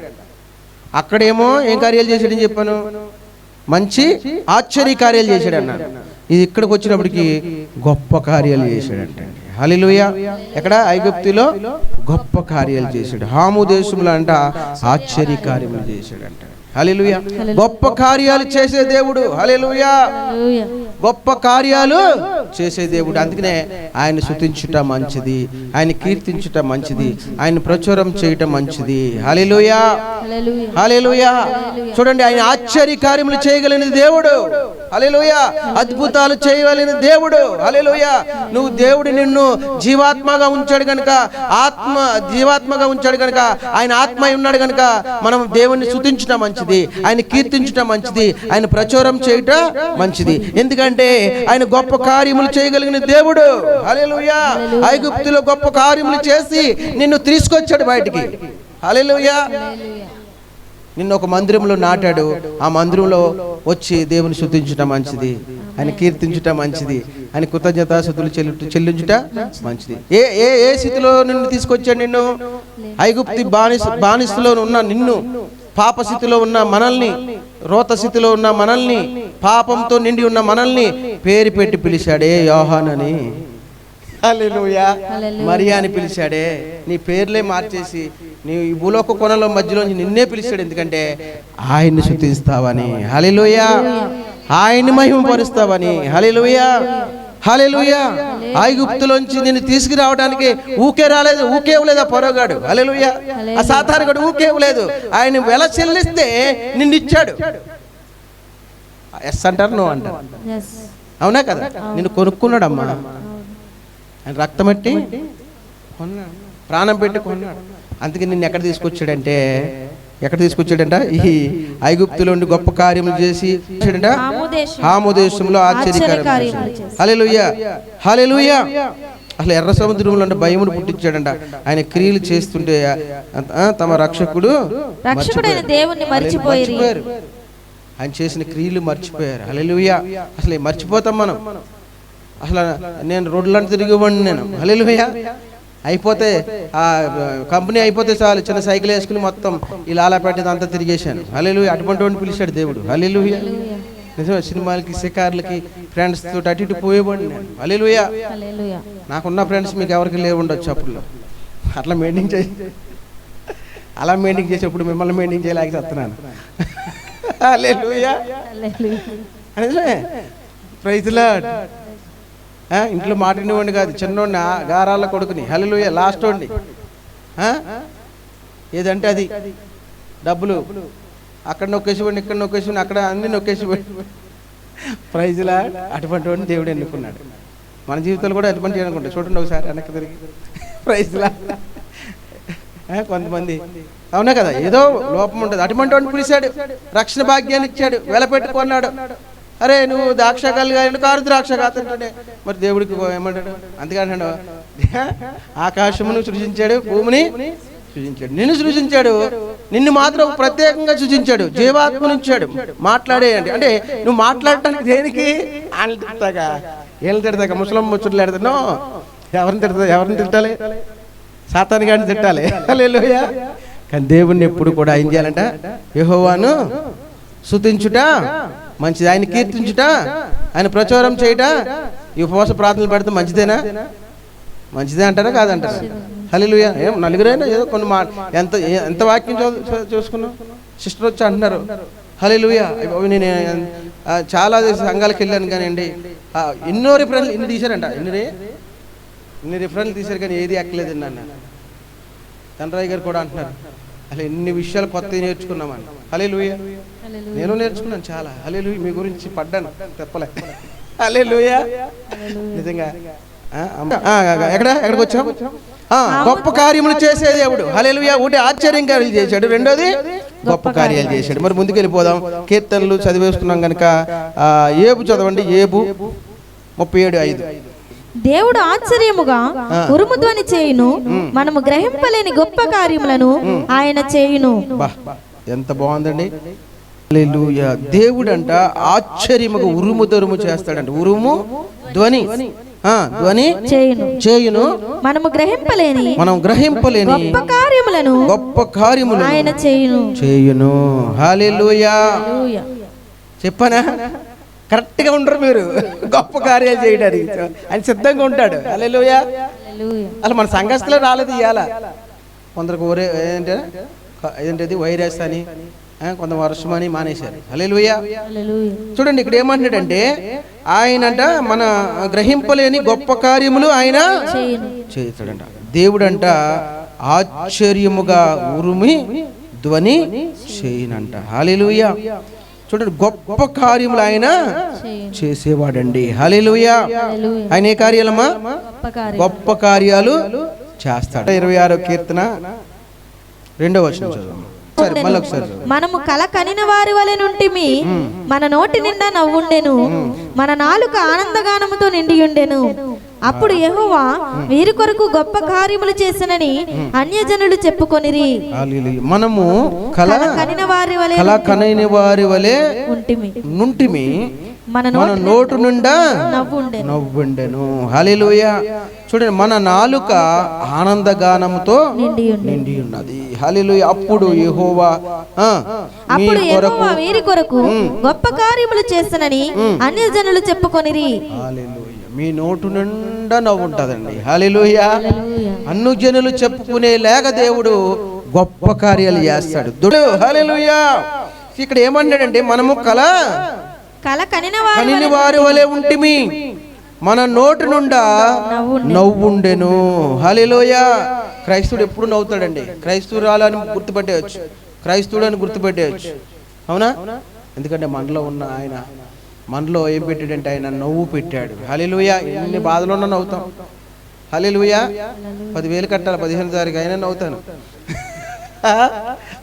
అక్కడేమో ఏం కార్యాలు చేశాడని చెప్పాను? మంచి ఆశ్చర్య కార్యాలు చేశాడు అన్నాడు. ఇది ఇక్కడికి వచ్చినప్పటికి గొప్ప కార్యాలు చేశాడంట. హల్లెలూయా. ఎక్కడ? ఐగుప్తులో గొప్ప కార్యాలు చేశాడు. హాము దేశంలో అంట ఆశ్చర్య కార్యములు చేశాడంట. హల్లెలూయా. గొప్ప కార్యాలు చేసే దేవుడు. హల్లెలూయా. గొప్ప కార్యాలు చేసే దేవుడు. అందుకనే ఆయన స్తుతించుట మంచిది, ఆయన కీర్తించుట మంచిది, ఆయన ప్రచురం చేయటం మంచిది. హల్లెలూయా. హల్లెలూయా. చూడండి, ఆయన ఆశ్చర్య కార్యములు చేయగలిగిన దేవుడు. హల్లెలూయా. అద్భుతాలు చేయగలిగిన దేవుడు. హల్లెలూయా. నువ్వు దేవుడు నిన్ను జీవాత్మగా ఉంచాడు కనుక, జీవాత్మగా ఉంచాడు కనుక, ఆయన ఆత్మ ఉన్నాడు కనుక మనం దేవుణ్ణి స్తుతించటం మంచిది, ఆయన కీర్తించటం మంచిది, ఆయన ప్రచురం చేయటం మంచిది. ఎందుకంటే ఆయన గొప్ప కార్యములు చేయగలిగిన దేవుడు. హల్లెలూయా. ఐగుప్తులో గొప్ప కార్యములు చేసి నిన్ను తీసుకొచ్చాడు బయటికి. హల్లెలూయా. నిన్ను ఒక మందిరంలో నాటాడు. ఆ మందిరంలో వచ్చి దేవుని స్తుతించటం మంచిది, ఆయన కీర్తించటం మంచిది, ఆయన కృతజ్ఞతాస్తుతులు చెల్లించుట మంచిది. ఏ ఏ ఏ స్థితిలో నిన్ను తీసుకొచ్చాడు? నిన్ను ఐగుప్తి బానిసలో ఉన్న నిన్ను, పాప స్థితిలో ఉన్న మనల్ని, రోత స్థితిలో ఉన్న మనల్ని, పాపంతో నిండి ఉన్న మనల్ని పేరు పెట్టి పిలిచాడే యోహానని. హల్లెలూయా. మరియా అని పిలిచాడే. నీ పేర్లే మార్చేసి నీ ఈ భూలోక కొనల మధ్యలోంచి నిన్నే పిలిచాడు. ఎందుకంటే ఆయన్ని స్తుతిస్తావని. హల్లెలూయా. ఆయన్ని మహిమపరుస్తావని. హల్లెలూయా. హల్లెలూయా. ఐగుప్తులోంచి నిన్ను తీసుకురావడానికి ఊకే రాలేదు, ఊకే ఇవ్వలేదు ఆ పొరగాడు. హల్లెలూయా. ఆ సాతానుగాడు ఊకే ఇవ్వలేదు, ఆయన వెల చెల్లిస్తే నిన్ను ఇచ్చాడు. ఎస్ అంటారు, నో అంటారు, అవునా కదా? నిన్ను కొనుక్కున్నాడమ్మా, ఆయన రక్తం పెట్టి కొన్నాడు, ప్రాణం పెట్టి కొన్నాడు. అందుకే నిన్ను ఎక్కడ తీసుకొచ్చాడంటే, ఈ ఐగుప్తులో గొప్ప కార్యములు చేసి హాము దేశంలో ఆశ్చర్యకార్యం. హల్లెలూయా, హల్లెలూయా. అసలు ఎర్ర సముద్రంలో అంటే భయమును పుట్టించాడంట. ఆయన క్రియలు చేస్తుంటే తమ రక్షకుడైన దేవుణ్ణి మర్చిపోయారు. ఆయన చేసిన క్రియలు మర్చిపోయారు. హల్లెలూయా. అసలు మర్చిపోతాం మనం. అసలు నేను రోడ్లను తిరిగివ్వండి నేను. హల్లెలూయా. అయిపోతే ఆ కంపెనీ అయిపోతే చాలు, చిన్న సైకిల్ వేసుకుని మొత్తం ఇలా పెట్టేది అంతా తిరిగేశాను. హల్లెలూయా. అటువంటి వాడిని పిలిచాడు దేవుడు. హల్లెలూయా. నిజమే, సినిమాలకి, షికార్లకి ఫ్రెండ్స్ తోటి అటు ఇటు పోయేవాడిని నేను. హల్లెలూయా. నాకున్న ఫ్రెండ్స్ మీకు ఎవరికి లేవు ఉండొచ్చు అప్పుడు. అట్లా మెయింటైన్ చేసేప్పుడు మిమ్మల్ని మెయింటైన్ చేయలేక చెప్తున్నాను. హల్లెలూయా. నిజమే. Praise Lord. ఇంట్లో మాట్లాడినవాడిని కాదు, చిన్నోడిని, గారాల కొడుకుని. హల్లెలూయా. లాస్ట్ వాడిని. ఏదంటే అది డబ్బులు అక్కడ నొక్కేసివ్వండి, ఇక్కడ నొక్కేసివ్వండి, అక్కడ అన్ని నొక్కేసివ్వండి. Praise lord. అటువంటి వాడిని దేవుడు ఎన్నుకున్నాడు. మన జీవితాలు కూడా అటువంటి అనుకుంటాయి. చూడండి ఒకసారి వెనక్కి తిరిగి. Praise Lord. కొంతమంది అవునా కదా, ఏదో లోపం ఉంటుంది. అటువంటి వాడిని పిలిచాడు, రక్షణ భాగ్యాన్ని ఇచ్చాడు, వెలపెట్టుకున్నాడు. అరే నువ్వు ద్రాక్షకాయలు కాదు, కారు ద్రాక్ష కాదంటే మరి దేవుడికి ఏమంటాడు? అందుకంటాడు, ఆకాశమును సృజించాడు, భూమిని సృజించాడు, నిన్ను సృజించాడు, నిన్ను మాత్రం ప్రత్యేకంగా సృజించాడు, జీవాత్మను ఇచ్చాడు. మాట్లాడేయండి అంటే నువ్వు మాట్లాడటానికి దేనికి? ఆయన తిడతాగా, ఏళ్ళు తిడతాగా, ముసలం ముచ్చుట్లు ఎడతానో ఎవరిని తిట్టాలి? సాతాను గారిని తిట్టాలి. హల్లెలూయా. కానీ దేవుణ్ణి ఎప్పుడు కూడా ఏం చేయాలంట? యెహోవాను స్తుతించుట మంచిది, ఆయన కీర్తించుట, ఆయన ప్రచారం చేయుట. ఈ ఉపవాస ప్రార్థనలు పెడితే మంచిదేనా? మంచిదే అంటారా కాదంటారా? హల్లెలూయా. ఏం నలుగురైనా ఏదో కొన్ని ఎంత వాక్యం చూసుకున్నాం. సిస్టర్ వచ్చి అంటున్నారు హల్లెలూయా. నేను చాలా సంఘాలకు వెళ్ళాను కానీ అండి, ఎన్నో రిఫరెన్లు ఇన్ని తీశారంట, ఇన్ని రిఫరెన్లు తీశారు కానీ ఏది ఎక్కలేదండి అన్న. చంద్రయ్య గారు కూడా అంటున్నారు అసలు ఎన్ని విషయాలు కొత్తవి నేర్చుకున్నామని. హల్లెలూయా. నేను నేర్చుకున్నాను చాలా. హల్లెలూయా. మీ గురించి పడ్డాను, చెప్పలే. హల్లెలూయా. నిజంగా ఎక్కడికి వచ్చాం? గొప్ప కార్యములు చేసే దేవుడు. హల్లెలూయా. ఒకటి ఆశ్చర్యం కార్యాలు చేశాడు, రెండోది గొప్ప కార్యాలు చేశాడు. మరి ముందుకు వెళ్ళిపోదాం. కీర్తనలు చదివేసుకున్నాం కనుక ఏబు చదవండి. ఏబు 37:5.
దేవుడు ఆశ్చర్యముగా ఉరుముధ్వని చేయును, మనము గ్రహింపలేని గొప్ప కార్యములను ఆయన చేయును.
ఎంత బాగుందండి. హల్లెలూయా. దేవుడు అంట ఆశ్చర్యముగా ఉరుము దొరుము చేస్తాడంట. ఉరుము ధ్వని చేయును, మనం గ్రహింపలేని గొప్ప కార్యములను ఆయన చేయును. హల్లెలూయా. చెప్పనా? కరెక్ట్ గా ఉండరు మీరు గొప్ప కార్యాలు చేయడానికి. ఆయన సిద్ధంగా ఉంటాడు. హల్లెలూయా. అసలు మన సంఘస్థలో రాలేదు ఇవాళ. కొందరికి ఏంటది వైరస్ అని, కొంత వర్షం అని మానేశారు. హల్లెలూయా. చూడండి ఇక్కడ ఏమంటున్నాడంటే, ఆయనంట మన గ్రహింపలేని గొప్ప కార్యములు ఆయన చేస్తాడంట. దేవుడంట ఆశ్చర్యముగా ఉరుమి ధ్వని చేయనంట. హల్లెలూయా. చూడండి గొప్ప కార్యములు ఆయన చేసేవాడండి. హల్లెలూయా. ఆయన ఏ కార్యాలమ్మా? గొప్ప కార్యాలు చేస్తాడు. 26వ కీర్తన 2వ వచనం చదువు.
మనము కల కనిన వారి వలె నుంటిమి, మన నోటి నిండా నవ్వుండెను, మన నాలుక ఆనందగానముతో నిండియుండెను. అప్పుడు యెహోవా వీరి కొరకు గొప్ప కార్యములు చేసినని అన్యజనులు చెప్పుకొనిరి.
మనము కల కనిన వారి వలె నుంటిమి, మన నోటు నిండా నవ్వుండెను. హల్లెలూయా. చూడండి మన నాలుక ఆనందగానముతో నిండి ఉన్నది. హల్లెలూయా. అప్పుడు యెహోవా
వీరి కొరకు గొప్ప కార్యములు చేసినని అన్యజనులు చెప్పుకొనిరి.
హల్లెలూయా. మీ నోటు నిండా నవ్వు ఉంటుందండి. హల్లెలూయా. అన్యజనులు చెప్పుకునే లేక దేవుడు గొప్ప కార్యాలు చేస్తాడు. హల్లెలూయా. ఇక్కడ ఏమన్నాడంటే, మనము కల కనిన వారి వలె ఉంటిమి, మన నోటి నుండా నవ్వుండెను. హల్లెలూయా. క్రైస్తవుడు ఎప్పుడు నవ్వుతాడండి. క్రైస్తవురాలు అని గుర్తుపెట్టేయచ్చు, క్రైస్తవుడు అని గుర్తుపెట్టేయచ్చు. అవునా? ఎందుకంటే మనలో ఉన్న ఆయన, మనలో ఏం పెట్టాడంటే ఆయన నవ్వు పెట్టాడు. హల్లెలూయా. ఎన్ని బాధలున్నా నవ్వుతాం. హల్లెలూయా. 10,000 కట్టాలి 15వ తారీఖు అయినా నవ్వుతాను.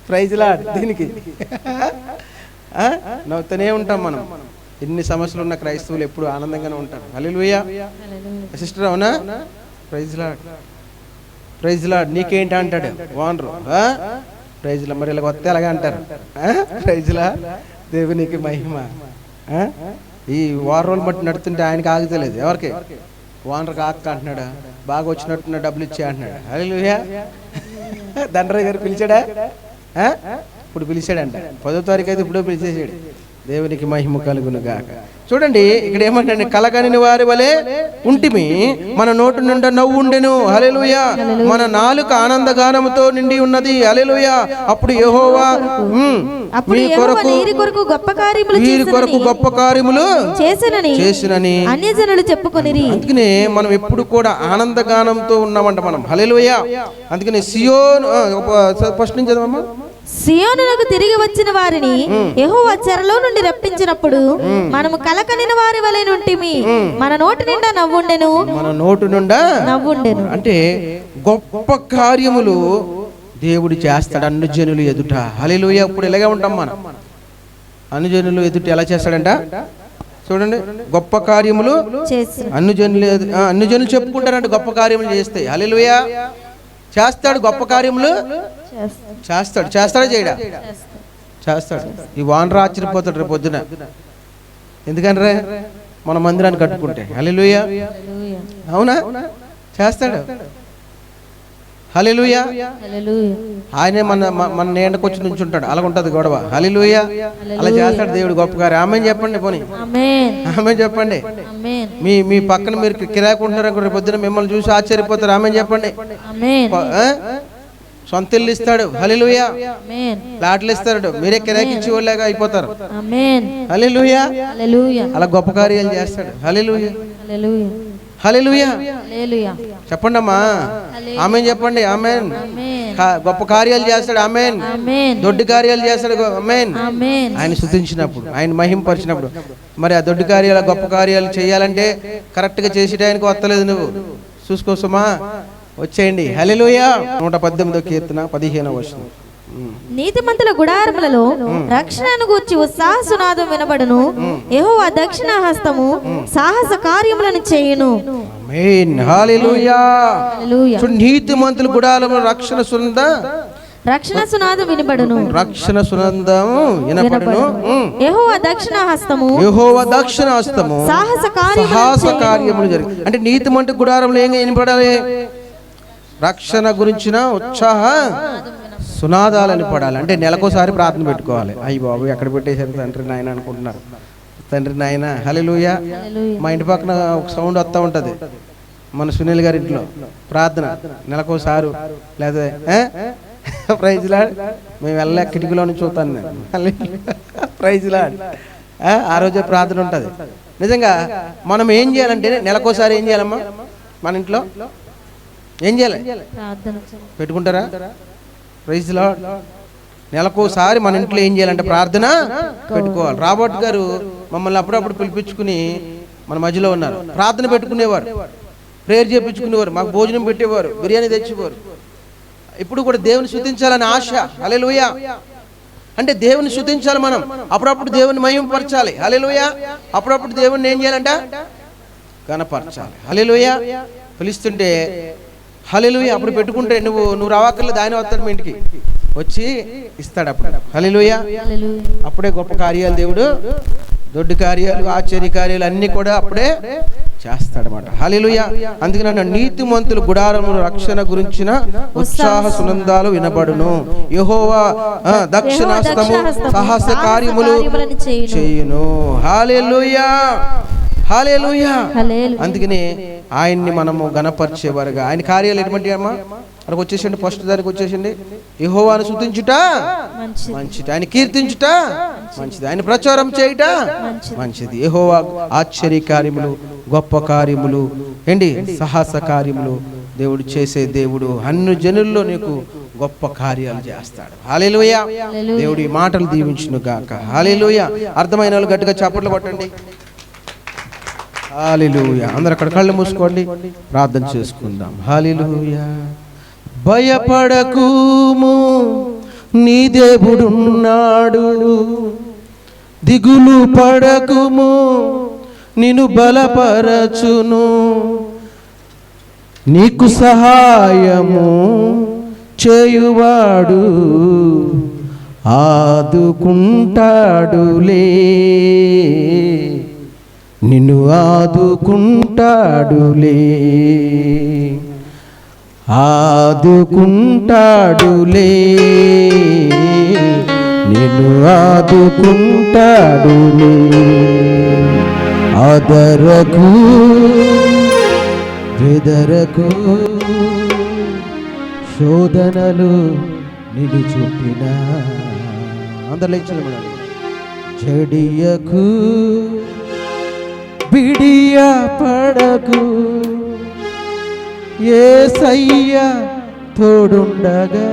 Praise lord. దీనికి నవ్వుతూనే ఉంటాం మనం. ఎన్ని సమస్యలు ఉన్న క్రైస్తవులు ఎప్పుడు ఆనందంగానే ఉంటారు. హల్లెలూయా. సిస్టర్ అవునా? Praise Lord, praise Lord. నీకేంటి అంటాడు ఓనరు. ప్రైజ్ లా. మరి ఇలా కొత్త ఎలాగా అంటారు. ప్రైజ్ లా. దేవునికి మహిమ. ఈ వారం రోజులు బట్టి నడుతుంటే ఆయనకి ఆగుతలేదు. ఎవరికి? ఓనర్కి ఆక్క అంటున్నాడు. బాగా వచ్చినట్టున్న డబ్బులు ఇచ్చే అంటున్నాడు. హల్లెలూయా. దండ్రయ్య గారు పిలిచాడా? ఇప్పుడు పిలిచాడంట. 10వ తారీఖు అయితే ఇప్పుడే పిలిచేసాడు. దేవునికి మహిమ కలుగును గాక. చూడండి ఇక్కడ ఏమంటే, కలగని వారి వలె ఉంటిమి, మన నోటి నుండి నవ్వు ఉండెను. హల్లెలూయా. మన నాలుక ఆనందగానముతో నిండి ఉన్నది. హల్లెలూయా. అప్పుడు యెహోవా వీరి కొరకు గొప్ప కార్యములు చేసినని
అన్యజనులు చెప్పుకొనిరి.
అందుకనే మనం ఎప్పుడు కూడా ఆనందగానంతో ఉన్నామంట మనం. హల్లెలూయా. అందుకనే సియోను ఫస్ట్ నుంచి చదవమ్మా.
సియోనునకు తిరిగి వచ్చిన వారిని యెహోవా చెరలో నుండి రప్పించినప్పుడు మనము కలకనిన వారి వలె నుంటిమి, మన నోటి నిండా నవ్వుండెను.
మన నోటి నిండా నవ్వుండెను అంటే గొప్ప కార్యములు దేవుడు చేస్తాడు అన్యజనులు ఎదుట. హల్లెలూయా. ఇప్పుడు ఇలాగే ఉంటాం మనం. అన్యజనులు ఎదుట ఎలా చేస్తాడంట చూడండి. గొప్ప కార్యములు అన్యజనులు చెప్పుకుంటారంట గొప్ప కార్యములు చేస్తే. హల్లెలూయా. చేస్తాడు గొప్ప కార్యములు చేస్తాడు. చేస్తాడా చేయడా? చేస్తాడు. ఈ వానరా ఆశ్చర్యపోతాడు రేపు పొద్దున. ఎందుకనరా? మన మందిరాన్ని కట్టుకుంటే. హల్లెలూయా. అవునా? చేస్తాడు. హల్లెలూయా. ఆయనే మన నేండకొచ్చి నుంచి ఉంటాడు. అలా ఉంటుంది గొడవ. హల్లెలూయా. అలా చేస్తాడు దేవుడు గొప్ప కార్యం. ఆమేన్ చెప్పండి. పోనీ ఆమేన్ చెప్పండి. మీ పక్కన మీరు కిరాకుంటున్నారు రేపు పొద్దున మిమ్మల్ని చూసి ఆశ్చర్యపోతారు. ఆమేన్ చెప్పండి. సొంత ఇల్లు ఇస్తాడు. హల్లెలూయా. ప్లాట్లు ఇస్తాడు. మీరే కిరాకి ఇచ్చి వాళ్ళగా అయిపోతారు. హల్లెలూయా. అలా గొప్ప కార్యాలు చేస్తాడు. హల్లెలూయా. హల్లెలూయా. చెప్పండి అమ్మా. ఆమేన్ చెప్పండి. ఆమేన్. గొప్ప కార్యాలు చేస్తాడు. ఆమేన్. దొడ్డి కార్యాలు చేస్తాడు. ఆమేన్. ఆయన స్తుతించినప్పుడు, ఆయన మహింపరిచినప్పుడు. మరి ఆ దొడ్డి కార్యాలు గొప్ప కార్యాలు చేయాలంటే కరెక్ట్ గా చేసి ఆయనకు వస్తలేదు. నువ్వు చూసుకోసమా? వచ్చేయండి. హల్లెలూయా. 118వ కీర్తన 15వ వచనం.
నీతిమంతుల గుడారములలో రక్షణను గూర్చి ఉత్సాహ సునాదం వినబడును. యెహోవా దక్షిణ హస్తము సాహస కార్యములను చేయును.
ఆమేన్. హల్లెలూయా. నీతిమంతుల గుడారములలో రక్షణ సునాదం వినబడును. రక్షణ సునాదం వినబడును.
యెహోవా దక్షిణ హస్తము
సాహస కార్యములు జరిగి. అంటే నీతిమంతుల గుడారంలో ఏం వినపడాలి? రక్షణ గురించిన ఉత్సాహ సునాదాలని పడాలి. అంటే నెలకోసారి ప్రార్థన పెట్టుకోవాలి. అయ్యి బాబు ఎక్కడ పెట్టేశారు తండ్రి నాయన అనుకుంటున్నారు. తండ్రి నాయన. హల్లెలూయా. మా ఇంటి పక్కన ఒక సౌండ్ వస్తూ ఉంటుంది. మన సునీల్ గారి ఇంట్లో ప్రార్థన నెలకోసారి. లేదా ప్రైజ్ లార్డ్. మేము వెళ్ళే కిటికీలో నుంచి చూస్తాను నేను. Praise Lord. ఆ రోజే ప్రార్థన ఉంటుంది. నిజంగా మనం ఏం చేయాలంటే నెలకోసారి ఏం చేయాలమ్మా? మన ఇంట్లో ఏం చేయాలి? పెట్టుకుంటారా? Praise Lord. నెలకోసారి మన ఇంట్లో ఏం చేయాలంటే ప్రార్థన పెట్టుకోవాలి. రాబర్ట్ గారు మమ్మల్ని అప్పుడప్పుడు పిలిపించుకుని మన మధ్యలో ఉన్నారు. ప్రార్థన పెట్టుకునేవారు, ప్రేయర్ చేయించుకునేవారు, మాకు భోజనం పెట్టేవారు, బిర్యానీ తెచ్చేవారు. ఇప్పుడు కూడా దేవుని స్తుతించాలని ఆశ. హల్లెలూయా. అంటే దేవుని స్తుతించాలి మనం. అప్పుడప్పుడు దేవుని మహిమపరచాలి. హల్లెలూయా. అప్పుడప్పుడు దేవుని ఏం చేయాలంట? కనపరచాలి. హల్లెలూయా. పిలుస్తుంటే హల్లెలూయా. అప్పుడు పెట్టుకుంటే నువ్వు రావాకర్లేదు, ఆయన వస్తాడు మీ ఇంటికి వచ్చి ఇస్తాడు అప్పుడు. హల్లెలూయా. అప్పుడే గొప్ప కార్యాలు దేవుడు, దొడ్డి కార్యాలు, ఆశ్చర్య కార్యాలు అన్ని కూడా అప్పుడే చేస్తాడన్నమాట. హల్లెలూయా. అందుకని అన్న నీతిమంతుల గుడారముల రక్షణ గురించిన ఉత్సాహ సునందాలు వినబడును. యెహోవా దక్షిణాస్తము సాహస కార్యములు చేయును. హల్లెలూయా. హల్లెలూయా. అందుకనే ఆయన్ని మనము గణపరిచేవారుగా. ఆయన కార్యాలు ఎటువంటి అమ్మా? అక్కడికి వచ్చేసండి, ఫస్ట్ దానికి వచ్చేసండి. యెహోవాను స్తుతించుట మంచిది, ఆయన కీర్తించుట మంచిది, ఆయన ప్రచారం చేయుట మంచిది. యెహోవా ఆశ్చర్య కార్యములు, గొప్ప కార్యములు ఏంటి, సాహస కార్యములు దేవుడు చేసే దేవుడు. అన్ని జనుల్లో నీకు గొప్ప కార్యాలు చేస్తాడు. హల్లెలూయా. దేవుడు ఈ మాటలు దీవించును గాక. హల్లెలూయా. అర్థమైన వాళ్ళు గట్టిగా చప్పట్లు కొట్టండి. హల్లెలూయా. అందరూ అక్కడ కళ్ళు మూసుకోండి, ప్రార్థన చేసుకుందాం. హల్లెలూయా. భయపడకుము, నీ దేవుడున్నాడు. దిగులు పడకుము, నిన్ను బలపరచును. నీకు సహాయము చేయువాడు ఆదుకుంటాడులే, నిన్ను ఆదుకుంటాడులే, ఆదుకుంటాడులే, నిన్ను ఆదుకుంటాడులే. ఆదరకు బెదరకు, శోధనలు నిన్ను చుట్టిన, అందరు లేచండి మేడం. జడియకు బిడియ పడకు, యేసయ్య తోడుండగా,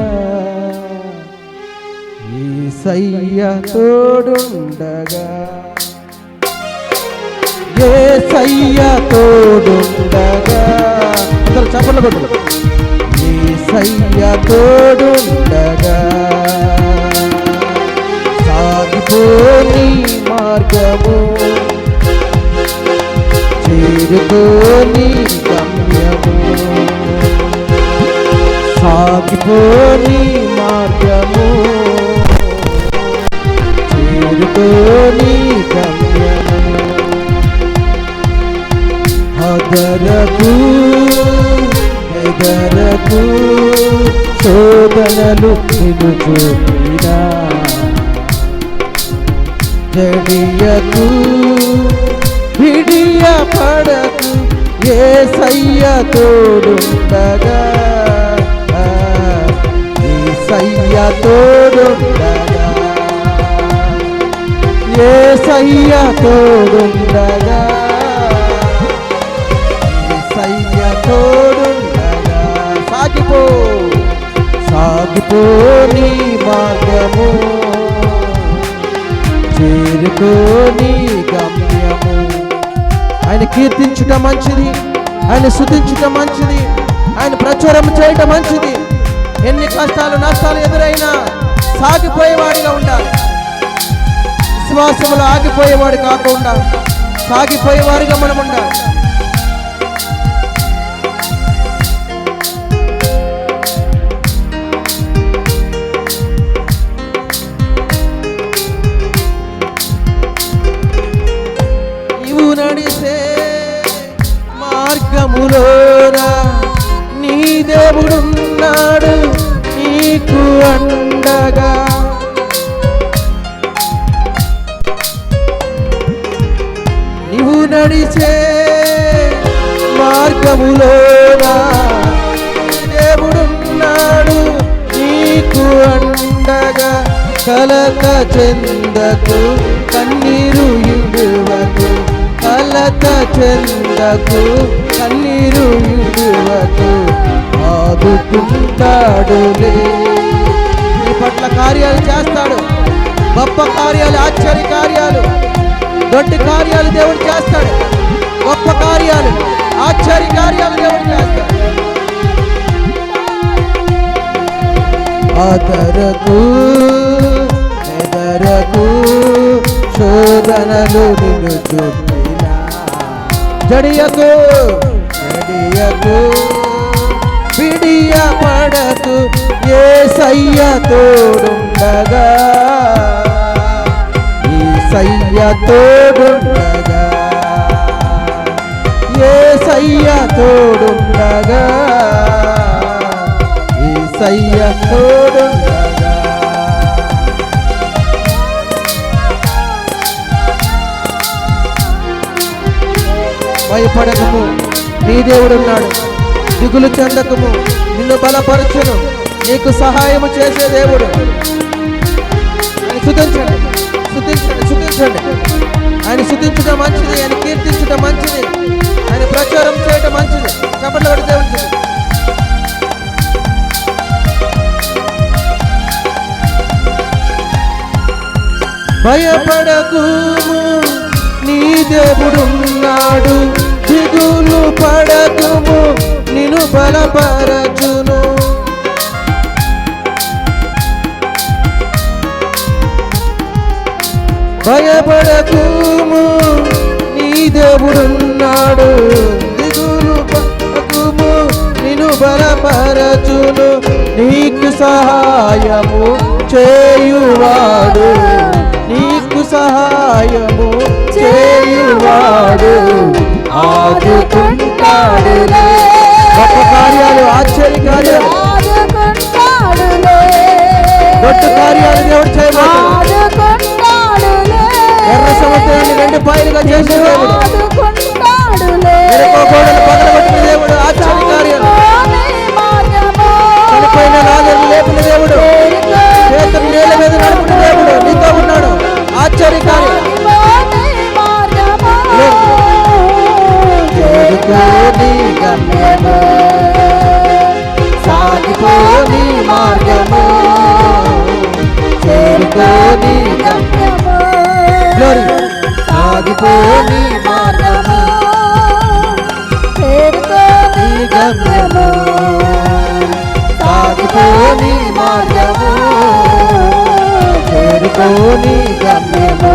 యేసయ్య తోడుండగా, యేసయ్య తోడుండగా. అందరూ చప్పట్లు కొట్టు. యేసయ్య తోడుండగా, సాగిపోని మార్గము, చేరుకోని గమ్యము, సాగిపోని మార్గము, చేరుకోని గమ్యము. అదరకు ఎదరకు, శోధనలు నిన్ను చూపినా, జడియకు విడియ పడకు, యేసయ్య తోడుండగా, యేసయ్య తోడుండగా, యేసయ్య తోడుండగా, యేసయ్య తోడుండగా. సాగిపో, సాగిపో నీ మార్గము, చేరుకోని గమ్యము. ఆయన కీర్తించుట మంచిది, ఆయన స్తుతించుట మంచిది, ఆయన ప్రచారం చేయటం మంచిది. ఎన్ని కష్టాలు నష్టాలు ఎదురైనా సాగిపోయేవాడిగా ఉండాలి. విశ్వాసములో ఆగిపోయేవాడు కాకుండా సాగిపోయేవాడిగా మనం ఉండాలి. నడిసే మార్గములోన నీ దేవుడున్నాడు నీకు అండగా. నీవు నడిచే మార్గములోన నీ దేవుడున్నాడు నీకు అండగా. కలత చెందకు, కన్నీరు ఇడువకు, కలత చెందకు, కన్నీరు ఇడువకు, ఆదుకుంటాడులే. నీ పట్ల కార్యాలు చేస్తాడు, గొప్ప కార్యాలు, ఆశ్చర్య కార్యాలు, దొడ్డి కార్యాలు దేవుడు చేస్తాడు. గొప్ప కార్యాలు, ఆశ్చర్య కార్యాలు దేవుడు చేస్తాడు. ఆదరకు ఎదరకు, శోధనలు నిన్ను చుట్టినా, జడియకు జడియకు విడియ పడకు, యేసయ్య తోడుండగా, యేసయ్య తోడుండగా, యేసయ్య తోడుండగా, యేసయ్య తోడుండగా. భయపడకము, నీ దేవుడున్నాడు. దిగులు చెందకము, నిన్ను నిన్ను బలపరచును, నీకు సహాయం చేసే దేవుడు. ఆయన స్తుతించండి, స్తుతించండి, స్తుతించండి. ఆయన స్తుతించడం మంచిది, ఆయన కీర్తించడం మంచిది, ఆయన ప్రచారం చేయడం మంచిది. చెప్పండి ఒకటి దేవుడు. భయపడకుము, నీ దేవుడున్నాడు, దిగులు పడకుము, నిన్ను బలపరచును. భయపడకుము, నీ దేవుడున్నాడు, దిగులు పడకుము, నిన్ను బలపరచును. నీకు సహాయము చేయువాడు, నీకు సహాయము చేయువాడు, ఆదుకుంటాడులే. గొప్ప కార్యాలు, ఆశ్చర్య కార్యాలు, గొప్ప కార్యాలు దేవుడు చేయబోతున్నాడు. ఎర్ర సముద్రాన్ని 2 పాయలుగా చేసిన దేవుడు, ఎరుకో గోడలు పగలగొట్టిన దేవుడు, ఆశ్చర్య కార్యాలు. చనిపోయిన రాజును లేపిన దేవుడు, చేతులు నీళ్ళ మీద నడిపిన దేవుడు నీతో ఉన్నాడు. ఆశ్చర్య కార్యాలు. చేరుకోని గమ్యము, సాగిపోని మార్గము, చేరుకోని గమ్యము, సాగిపోని మార్గము, చేరుకోని గమ్యము, సాగిపోని మార్గము, చేరుకోని గమ్యము,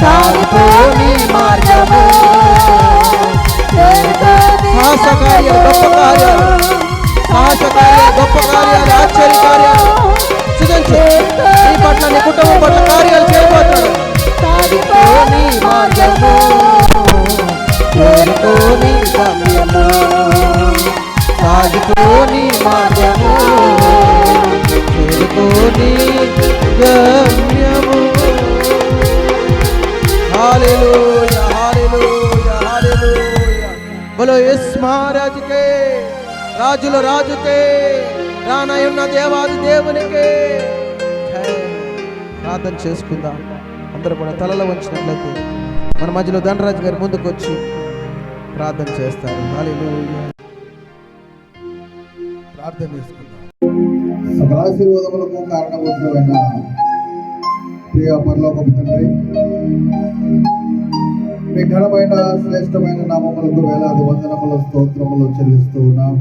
సాగిపోని మార్గము. సాహస కార్యాలు, గొప్ప కార్యాలు, సాహస కార్యాలు, గొప్ప కార్యాలు, ఆశ్చర్య కార్యాలు. స్తుతించు. నీ పట్ల, నీ కుటుంబం పట్ల కార్యాలు చేయబోతున్నాడు. సాగిపోని మార్గము, చేరుకోని గమ్యము, సాగిపోని మార్గము, చేరుకోని గమ్యము. హల్లెలూయా, హల్లెలూయా, హల్లెలూయా. బోలో యేసు మహారాజుకే, రాజుల రాజుకే, రానయున్న దేవాది దేవునికే. ప్రార్థన చేసుకుందాం. అందరూ కూడా తలలో వంచినట్లయితే మన మధ్యలో ధనరాజు గారు ముందుకు వచ్చి ప్రార్థన చేస్తారు. హల్లెలూయా.
ప్రార్థన చేసుకుందాం. సకల ఆశీర్వాదములకు కారణభూతుడైన ప్రియ పరలోకపు తండ్రి, మీ ఘనమైన శ్రేష్టమైన నామములకు వేలాది వందనములు, స్తోత్రములు చెల్లిస్తూ ఉన్నాం.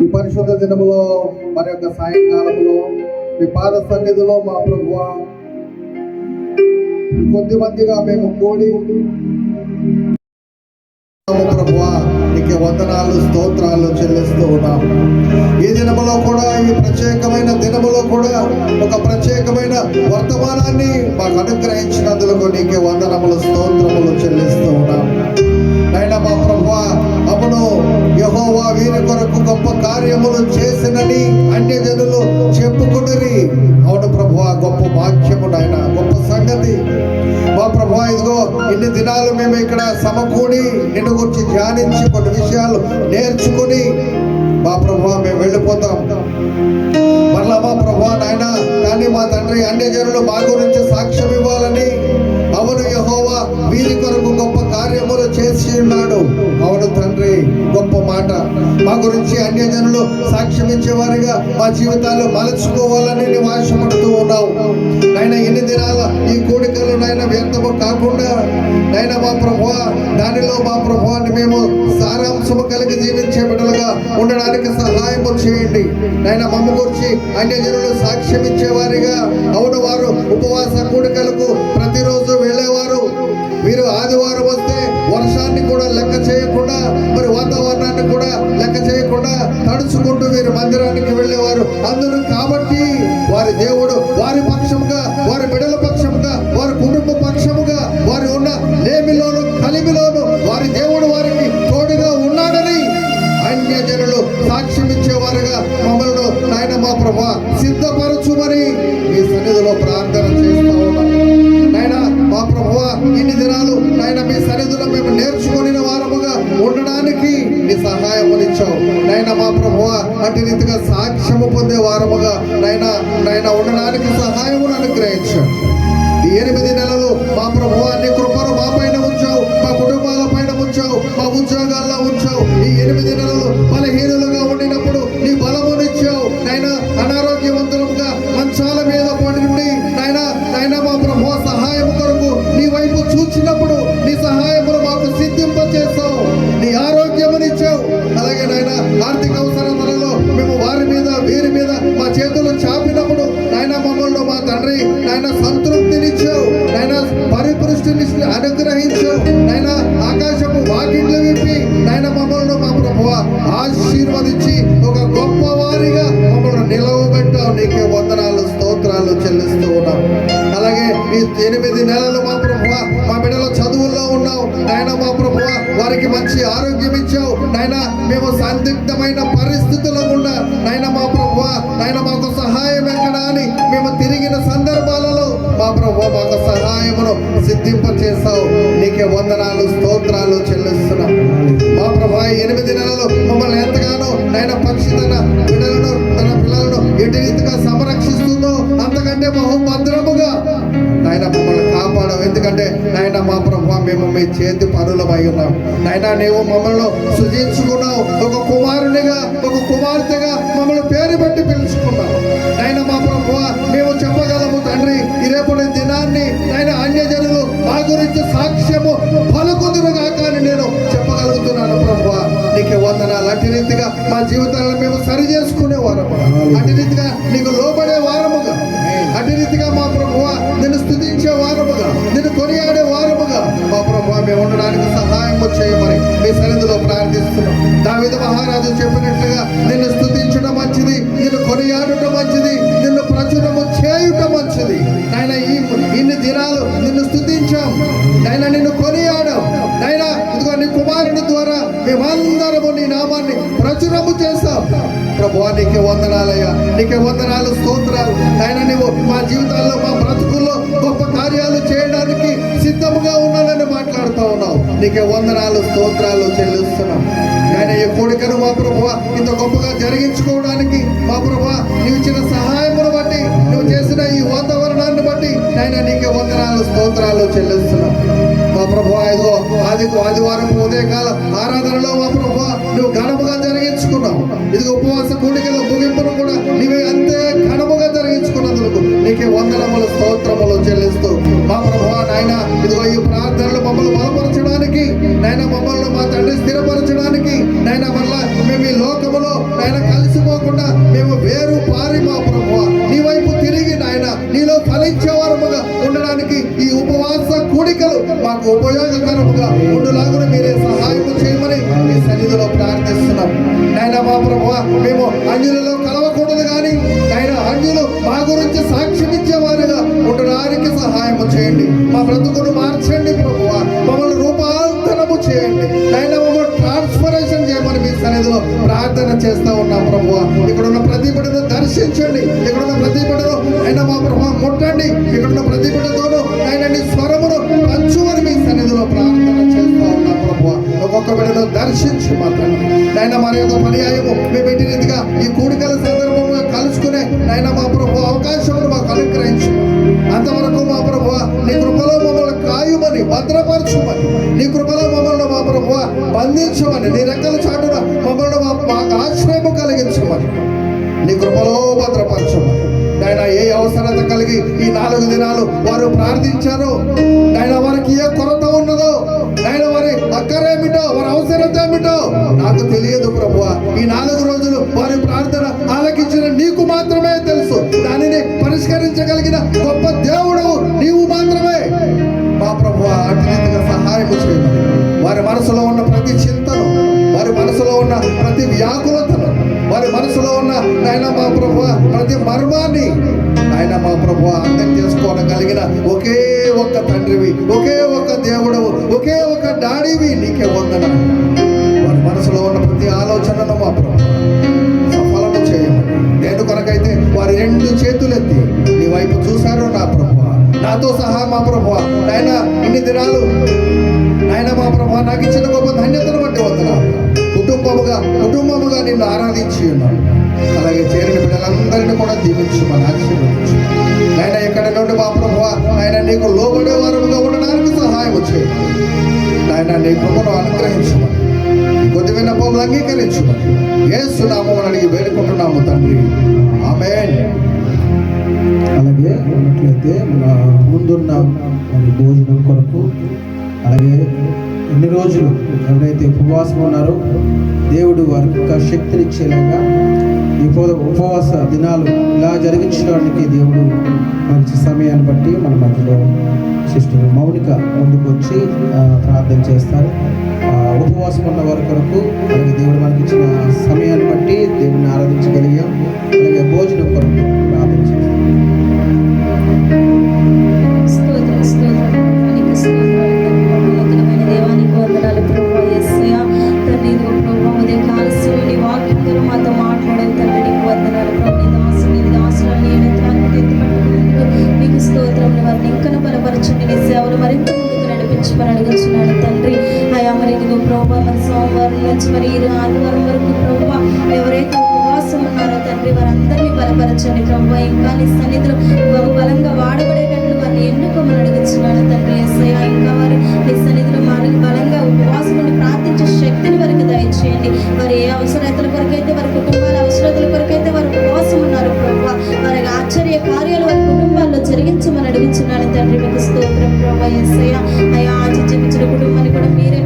ఈ పరిశుద్ధ దినములో, మరి యొక్క సాయంకాలంలో మీ పాద సన్నిధిలో మా ప్రభువా కొద్ది మందిగా మేము కూడి ప్రభువా నీకే వందనాలు, స్తోత్రాలు చెల్లిస్తూ ఉన్నాం. ఈ దినములో కూడా, ఈ ప్రత్యేకమైన దినములో కూడా ఒక ప్రత్యేకమైన వర్తమానాన్ని మాకు అనుగ్రహించినందుకు నీకే వందనములు, స్తోత్రములు చెల్లిస్తూ ఉన్నాం. అయినా మా ప్రభువా, అవును యెహోవా వీరి కొరకు గొప్ప కార్యములు చేసినని అన్యజనులు చెప్పుకుని. అవును ప్రభువా, గొప్ప వాక్యము నాయన, గొప్ప సంగతి మా ప్రభువా. ఇదిగో ఇన్ని దినాలు మేము ఇక్కడ సమకూడి నిన్ను గురించి ధ్యానించి కొన్ని విషయాలు నేర్చుకుని మా ప్రభువా మేము వెళ్ళిపోతాం. మరలా మా ప్రభువా నాయన, కానీ మా తండ్రి అన్యజనులు మా గురించి సాక్ష్యం ఇవ్వాలని, అవును యెహోవా వీరి కొరకు గొప్ప కార్యములు చేసి ఉన్నాడు. అవును తండ్రి, గొప్ప మాట. మా గురించి అన్యజనులు సాక్ష్యం ఇచ్చేవారిగా మా జీవితాలు మలచుకోవాలని నీవు ఆశపడుతూ ఉన్నావు నాయన. ఎన్ని దినాల ఈ కోడికలు నాయన వ్యర్థము కాకుండా నాయన మా ప్రభువా, దానిలో మా ప్రభువాన్ని మేము సారాంశము కలిగి జీవించే బిడ్డలుగా ఉండడానికి సహాయము చేయండి నాయన. మమ్మ గురించి అన్యజనులు సాక్ష్యం ఇచ్చేవారిగా, అవును వారు ఉపవాస కూడికలకు ప్రతిరోజు వెళ్ళేవారు. వీరు ఆదివారం వస్తే వర్షాన్ని కూడా లెక్క చేయకుండా, మరి వాతావరణాన్ని కూడా లెక్క చేయకుండా తడుచుకుంటూ వీరు మందిరానికి వెళ్ళేవారు. అందరూ కాబట్టి వారి దేవుడు వారి పక్షముగా, వారి బిడ్డల పక్షముగా, వారి కుటుంబ పక్షముగా, వారి ఉన్న లేమిలోను కలిమిలోను వారి దేవుడు వారికి తోడుగా ఉన్నాడని అన్యజనులు సాక్ష్యం ఇచ్చేవారుగా మమ్మల్ని నాయన మా ప్రభువా సిద్ధపరచుమని మీ సన్నిధిలో ప్రార్థన చేస్తా ఉన్నాం నాయన. మా ప్రభువా, ఇన్ని దినాలు నాయన మీ సన్నిధిలో మేము నేర్చుకుని వారముగా ఉండడానికి నీ ఇచ్చావు నాయన మా ప్రభువా. అటు రీతిగా సాక్ష్యము పొందే వారముగా నాయన ఉండడానికి సహాయమును అనుగ్రహించావు. ఈ 8 నెలలు మా ప్రభువా నీ కృపను మా పైన ఉంచావు, మా కుటుంబాల పైన ఉంచావు, మా ఉద్యోగాల్లో ఉంచావు. ఈ 8 నెలలు బలహీనులుగా ఉండినప్పుడు నీ బలమునిచ్చావు నాయన. అనారోగ్యవంతులుగా మంచాల మీద పడి నుండి నాయన మా ప్రభువా సహాయం కొరకు నీ వైపు చూచినప్పుడు నీ సహాయమును మాకు సిద్ధింపచేసావు, నీ ఆరోగ్యమునిచ్చావు. అలాగే నాయన ఆర్థిక అవసరతలలో మేము వారి మీద వీరి మీద మా చేతులు చాపినప్పుడు నాయన మమ్మల్ని మా తండ్రి నాయన సంతృప్తినిచ్చావు, నాయన పరిపుష్టిని అనుగ్రహించావు. నాయన ఆకాశము వాకిట్లు విప్పి నాయన మమ్మల్ని మా ప్రభువా ఆశీర్వదించి ఒక గొప్ప వారిగా మమ్మల్ని నిలవబెట్టావు. నీకే వందనాలు స్తోత్రాలు చెల్లిస్తూ ఉన్నాం. అలాగే ఈ 8 నెలలు మా ప్రభువా మా బిడ్డల చదువుల్లో ఉన్నావు నాయన మా ప్రభువా. వారికి మంచి ఆరోగ్యం ఇచ్చావు నాయన. మేము సందిగ్ధమైన పరిస్థితుల గుండా నాయన మా ప్రభువా నాయన మాకు సహాయం ఎక్కడా అని మేము తిరిగిన సందర్భాలలో మా ప్రభువా మాకు సహాయమును సిద్ధింపచేసావు. నీకే వందనాలు స్తోత్రాలు చెల్లిస్తున్నాం. మా ప్రభువా 8 నెలలు మమ్మల్ని ఎంతగానో నాయన పక్షి తన బిడ్డలను తన పిల్లలను ఎటు రీతిగా సంరక్షిస్తుందో అంతకంటే బహుభద్రముగా నాయన మమ్మల్ని కాపాడవు. ఎందుకంటే నాయన మా ప్రభువా మేము మీ చేతి పనులమై ఉన్నాం నాయన. నీవు మమ్మల్ని సృజించుకున్నావు, ఒక కుమారునిగా ఒక కుమార్తెగా మమ్మల్ని పేరు పెట్టి పిలుచుకున్నావు నాయన. మా ప్రభువా మేము చెప్పగలము తండ్రి, ఈ రేపటి దినాన్ని నాయన అన్యజనులు మా గురించి సాక్ష్యము పలుకుదురుగా కానీ నేను చెప్పగలుగుతున్నాను ప్రభువా. నీకే వందనాలు. అటు రీతిగా మా జీవితాలను మేము సరి చేసుకునే వారముగా, అటు రీతిగా నీకు లోబడే వారముగా, అటు రీతిగా మా ప్రభువా నిన్ను స్తుతించే వారముగా, నిన్ను కొనియాడే వారముగా మా ప్రభువా మేము ఉండడానికి సహాయం చేయమని మీ సన్నిధిలో ప్రార్థిస్తున్నాం. దావీదు మహారాజు చెప్పినట్లుగా నిన్ను స్తుతించడం మంచిది, నిన్ను కొనియాడటం మంచిది, నిన్ను ప్రచురము చేయుట మంచిది నాయన. ఇన్ని దినాలు నిన్ను స్తుతించాం నాయన, నిన్ను కొనియాడాం నాయన. ఇదిగో నీ కుమారుని ద్వారా మేమందరము నీ నామాన్ని ప్రచురము చేశాం ప్రభువా. నీకే వందనాలయ్యా, నీకే వందనాలు స్తోత్రాలు నాయన. నీవు మా జీవితాల్లో మా బ్రతుకుల్లో గొప్ప కార్యాలు చేయడానికి సిద్ధముగా ఉన్నానని మాట్లాడుతూ ఉన్నావు. నీకే వందనాలు స్తోత్రాలు చెల్లిస్తున్నాం నాయన. ఈ కోడికను మా ప్రభువా ఇంత గొప్పగా జరిగించుకోవడానికి మా ప్రభువా నీవు ఇచ్చిన సహాయమును బట్టి, నువ్వు చేసిన ఈ వాతావరణాన్ని బట్టి నాయన నీకే వందనాలు స్తోత్రాలు చెల్లిస్తున్నాం మా ప్రభువా. ఇదిగో ఆదివారం ఉదయకాల ఆరాధనలో మా ప్రభువా నువ్వు ఘనముగా జరిగించుకున్నావు. ఇదిగో ఉపవాస కూడికల ముగింపును కూడా నీవే అంతే ఘనముగా జరిగించుకున్నందుకు నీకే వందనములు స్తోత్రములు చెల్లిస్తూ మా ప్రభువా నాయన. ఇదిగో ఈ ప్రార్థనలు మమ్మల్ని బలపరచడానికి నాయన, మమ్మల్ని మా తండ్రి స్థిరపరచడానికి నాయన, మళ్ళా మేము ఈ లోకములో నాయన కలిసిపోకుండా మేము వేరు పారి మా ప్రభువా నీ వైపు తిరిగి నాయన నీలో ఫలించేవారముగా ఉండడానికి ఈ ఉపవాస కూడికలు మాకు ఉపయోగకరముగా ఉండులాగున మీరే సహాయం చేయమని మీ సన్నిధిలో ప్రార్థిస్తున్నాం నాయన. మా ప్రభువా మేము అన్యులలో కలవకూడదు కానీ నాయన అన్యులు మా గురించి సాక్ష్యం ఇచ్చేవారుగా ఉండడానికి సహాయం చేయండి. మా బ్రతుకును మార్చండి ప్రభువా, మమ్మల్ని రూపాంతరము చేయండి నాయన. మమ్మల్ని ట్రాన్స్ఫర్మేషన్ చేయమని మీ సన్నిధిలో ప్రార్థన చేస్తా ఉన్నాం ప్రభువా. ఇక్కడున్న ప్రతి బిడ్డను దర్శించండి, ఇక్కడున్న ప్రతి బిడ్డను అయినా మా ప్రభువా ముట్టండి, ఇక్కడున్న ప్రతి బిడ్డతోనూ ఆయన నీ స్వరమును పంచుమని మీ సన్నిధిలో ప్రార్థన చేస్తా ఉన్నాం ప్రభువా. ఒక్కొక్క బిడ్డను దర్శించి మాట్లాడండి నాయన. మరి యొక్క పర్యాయము మేము ఎట్టి రీతిగా ఈ కూడికల సందర్భంగా కలుసుకునే నాయన మా ప్రభు అవకాశమును మాకు అనుగ్రహించు. అంతవరకు మా ప్రభువా నీ కృపలో మమ్మల్ని కాయుమని, భద్రపరచుమని, నీ కృపలో మమ్మల్ని మా ప్రభువా బంధించమని, నీ రెక్కల చాటున మమ్మల్ని మాకు ఆశ్రయము కలిగించమని, నీ కృపలో భద్రపరచమని నాయన. ఏ అవసరత కలిగి ఈ 4 దినాలు వారు ప్రార్థించారో నాయన, వారికి ఏ కొరత ఉన్నదో నాయన, వారి అక్కరేమిటో వారి అవసరత ఏమిటో నాకు తెలియదు ప్రభువా. ఈ 4 రోజులు వారి ప్రార్థన ఆలకించిన నీకు మాత్రమే తెలుసు. దానిని పరిష్కరించగలిగిన గొప్ప దేవుడు నీవు మాత్రమే మా ప్రభువా. అటు రీతిగా సహాయం చేయమని, వారి మనసులో ఉన్న ప్రతి చింతను, వారి మనసులో ఉన్న ప్రతి వ్యాకులతను, వారి మనసులో ఉన్న నాయన మా ప్రభువా ప్రతి మర్మాన్ని నాయన మా ప్రభువా అర్థం చేసుకోగలిగిన ఒకే ఒక్క తండ్రివి, ఒకే ఒక్క దేవుడవు, ఒకే ఒక్క డాడీవి నీకే వందనాలు. వారి మనసులో ఉన్న ప్రతి ఆలోచనను మా ప్రభువా సఫలము చేయమని, నేను కొరకైతే వారి 2 చేతులెత్తి నీ వైపు చూశారు నా ప్రభువా, నాతో సహా మా ప్రభువా నాయన. ఇన్ని దినాలు నాయన మా ప్రభువా నాకు ఇచ్చిన గొప్ప ధన్యతను బట్టి వందనాలు. కుటుంబ కుటుంబముగా నిన్ను ఆరాధించి ఉన్నాం. అలాగే చేరిన బిడ్డలందరినీ కూడా దీవించమని ఆశీర్వదించు ఆయన. ఎక్కడ నుండి మా ప్రభువా ఆయన నీకు లోబడే వారముగా ఉండడానికి సహాయం చేయండి ఆయన. నీ కృపను అనుగ్రహించమని, కొద్ది విన్నపములు అంగీకరించమని యేసు నామమున అడిగి వేడుకుంటున్నాము తండ్రి, ఆమేన్. అలాగే ఉన్నట్లయితే ముందున్న మరి భోజనం కొరకు, అలాగే ఎన్ని రోజులు ఎవరైతే ఉపవాసం ఉన్నారో దేవుడు వారికి ఒక శక్తినిచ్చేలాగా ఈ ఉపవాస దినాలు ఇలా జరిగించడానికి దేవుడు మంచి సమయాన్ని బట్టి మన మధ్యలో సిస్టర్ మౌనిక ముందుకు వచ్చి ప్రార్థన చేస్తారు. ఉపవాసం ఉన్న వారి కొరకు, అలాగే దేవుడు మనకి ఇచ్చిన సమయాన్ని బట్టి దేవుడిని ఆరాధించగలిగాం. అలాగే భోజనం కొరకు ప్రార్థన చేస్తాం.
మాతో మాట్లాడాలి తండ్రి, నీకు వందనాలు ప్రభు. నీ దాసులని మీకు స్తోత్రం. వారిని ఇంకా బలపరచండి, నీ సేవలు మరింత ముందుకు నడిపించమని అడుగుతున్నాను తండ్రి. అయా మరి ఇదిగో ప్రభు మరి సోమవారం నుంచి మరి ఆదివారం వరకు ప్రభు ఎవరైతే ఉపవాసం ఉన్నారో తండ్రి వారందరినీ బలపరచండి ప్రభు. ఇంకా నీ సన్నిధిలో బలంగా వాడబడేటట్లు వారిని ఎన్నుకోమని అడుగుతున్నాను తండ్రి. యేసయ్య ఇంకా వారు నీ సన్నిధిలో బలంగా ఉపవాసం నుండి ప్రార్థించే శక్తిని వారికి దయచేయండి. వారి ఏ అవసరతల కొరకైతే, వారి కుటుంబాల అవసరతల కొరకైతే వారు ఉపవాసం ఉన్నారు ప్రభు, వారి ఆశ్చర్య కార్యాలు వారి కుటుంబాల్లో జరిగించమని అడుగుతున్నాను తండ్రి. మీకు స్తోత్రం ప్రభు. యేసయ్య అయా ఆతిథ్యం ఇచ్చిన కుటుంబాన్ని కూడా మీరే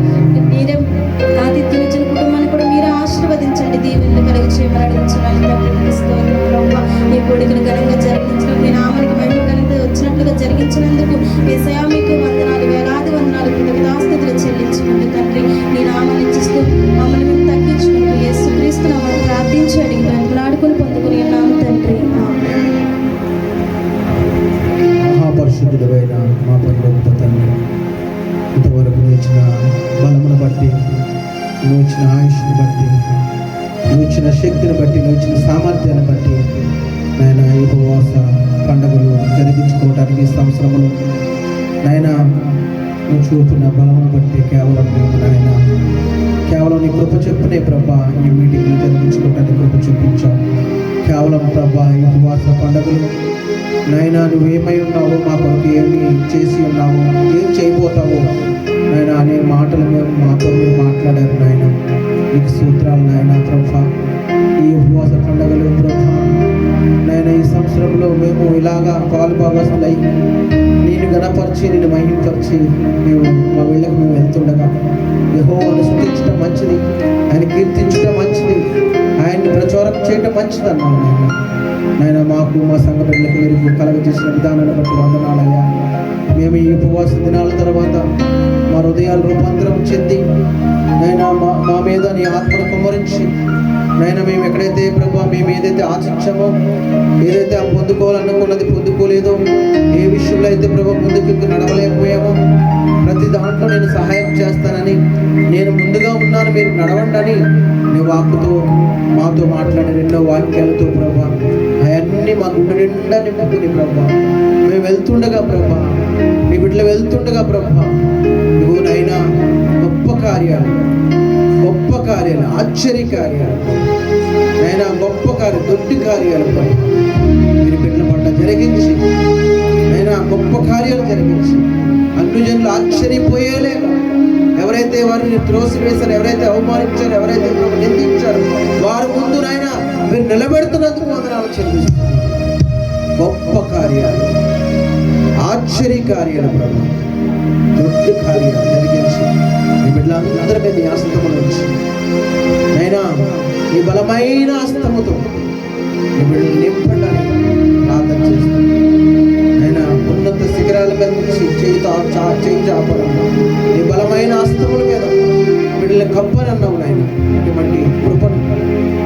ఆతిథ్యం ఇచ్చిన కుటుంబాన్ని కూడా మీరే ఆశీర్వదించండి, దీవెనలు కలిగి చేయమని అడుగుతున్నాను తండ్రి. మీకు స్తోత్రం ప్రభు. ఈ కోడికలు ఘనంగా జరిగించడం, మీ నామానికి మహిమ ఘనంగా వచ్చినట్లుగా జరిగించినందుకు యేసయ్య మీకు వందనాలు, వేలాది వందనాలు, కృతజ్ఞతాస్తుతులు చెల్లించుకుంటూ తండ్రి నీ నామాన్ని ఇచ్చిస్తూ మమ్మల్ని మేము తగ్గించుకుంటూ యేసుక్రీస్తు నామమున ప్రార్థించి అడిగి బ్రతిమలాడుకొని పొందుకుని ఉన్నాము తండ్రి, ఆమేన్.
మహాపరిశుద్ధుడైన మా పరలోకపు తండ్రి, ఇంతవరకు నువ్వు ఇచ్చిన బలమును బట్టి, నువ్వు ఇచ్చిన ఆయుష్ని బట్టి, నువ్వు ఇచ్చిన శక్తిని బట్టి, నువ్వు ఇచ్చిన సామర్థ్యాన్ని బట్టి నాయన ఈ ఉపవాస పండుగలు జరిగించుకోవడానికి సంవత్సరములు నాయన నువ్వు చూపిన బలమును బట్టి కేవలం మేము నాయన కేవలం నీ కృప చెప్పునే ప్రభా ఈ మీటింగ్లు జరిగించుకోవడానికి కృప చూపించావు. కేవలం ప్రభా ఈ ఉపవాస పండుగలు నాయన నువ్వేమై ఉన్నావో, మా కొరకు ఏమి చేసి ఉన్నావో, ఏం చేయబోతావో నాయన అనే మాటలు మాతో మీరు మాట్లాడారు నాయన. నీకు సూత్రాలు నాయన ప్రభా. ఈ ఉపవాస పండుగలు ప్రభా నాయన ఈ సంవత్సరంలో మేము ఇలాగా పాలు భాగస్తులై నేను గణపరిచి, నేను మహిమపరిచి మేము మా వీళ్ళకి మేము వెళ్తుండగా యెహోవాను స్తుతించడం మంచిది, ఆయన కీర్తించడం మంచిది, ఆయన్ని ప్రచారం చేయడం మంచిది అన్నాను నాయన. నాయన మాకు మా సంఘ బిడ్డలకు మీరు కలగజేసిన విధానాన్ని బట్టి వందనాలయ్యా. మేము ఈ ఉపవాస దినాల తర్వాత మా హృదయాలు రూపాంతరం చెంది నాయన మా మీద నీ ఆత్మను కుమ్మరించి నాయన మేము ఎక్కడైతే ప్రభు మేము ఏదైతే ఆశించామో, ఏదైతే పొందుకోవాలనుకున్నది పొందుకోలేదో, ఏ విషయంలో అయితే ప్రభు ముందుకు నడవలేకపోయామో ప్రతి దాంట్లో నేను సహాయం చేస్తానని, నేను ముందుగా ఉన్నాను మీరు నడవండి అని నీ వాక్కుతో మాతో మాట్లాడిన ఎన్నో వాక్యాలతో ప్రభా అవన్నీ మా గుండె నిండా నింపుకుని ప్రభా మేము వెళ్తుండగా ప్రభా నీ బిడ్డలు వెళ్తుండగా ప్రభా నువ్వు నైనా గొప్ప కార్యాలు ఆశ్చర్య కార్యాలు నైనా గొప్ప దొడ్డి కార్యాలు మీరు బిడ్డల పట్ల జరిగించి నైనా గొప్ప కార్యాలు జరిగించి అన్ని జనులు ఆశ్చర్యపోయేలేగా, ఎవరైతే వారిని త్రోసివేశారు, ఎవరైతే అవమానించారు, ఎవరైతే నిందించారు వారి ముందు నాయన మీరు నిలబెడుతున్నందుకు వందనాలు చెల్లిస్తున్నారు. గొప్ప కార్యాలు, ఆశ్చర్య కార్యాలు ప్రభు, దొడ్డి కార్యాలు జరిగించి మీ బిడ్డలందరి మీద ఈ హస్తములు ఉంచి నైనా ఈ బలమైన హస్తముతో మీ బిడ్డలు నింపడానికి ప్రార్థన చేస్తాను. ఆయన ఉన్నత శిఖరాల మీద నుంచి చేయి చాపడన్నా నీ బలమైన హస్తముల మీద బిడ్డలు కప్పనన్నావు నాయన. అటువంటి కృపను,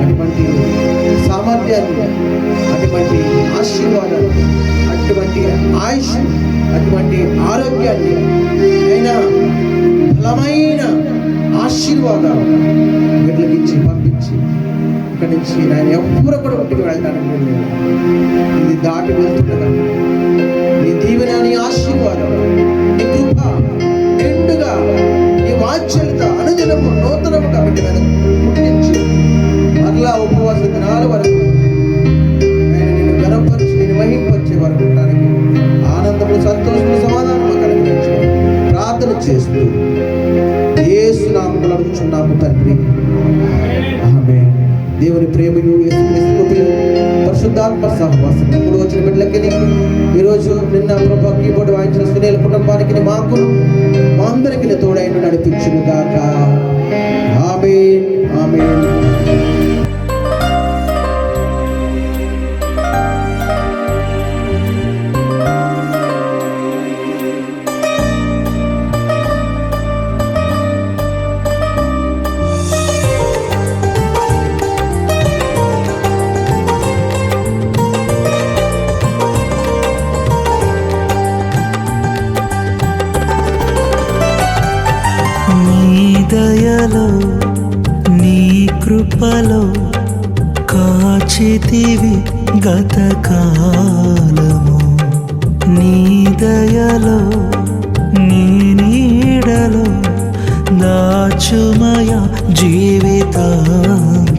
అటువంటి సామర్థ్యాన్ని, అటువంటి ఆశీర్వాదాలు, అటువంటి ఆయుష్, అటువంటి ఆరోగ్యాన్ని అయినా బలమైన ఆశీర్వాదాలు బిడ్డలకి ఇచ్చి పంపించి ఇక్కడి నుంచి ఆయన ఎవ్వరు కూడా ఇంటికి వెళ్తానని లేదు. ఇది దాటి వెళ్తుండగా నీ దీవెన, నీ ఆశీర్వాదం, నీ కృప నిండుగా, నీ వాత్సల్యత అనుదినము నూతనముగా బిడ్డ మీద
సన్నిధిలో యేసుక్రీస్తు కృపలో పరిశుద్ధాత్మ సహవాసం ఇప్పుడు వచ్చిన బిడ్డలకి ఈరోజు నిన్న ప్రభా కీబోర్డు వాయించిన సునీల్ కుటుంబానికి మాకు మా అందరికీ తోడైన నడిపించును గాక. ఆమేన్ ఆమేన్.
దయలో నీ కృపలో కాచితివి గతకాలము, నీ దయలో నీ నీడలో దాచుమయ జీవితాంతము.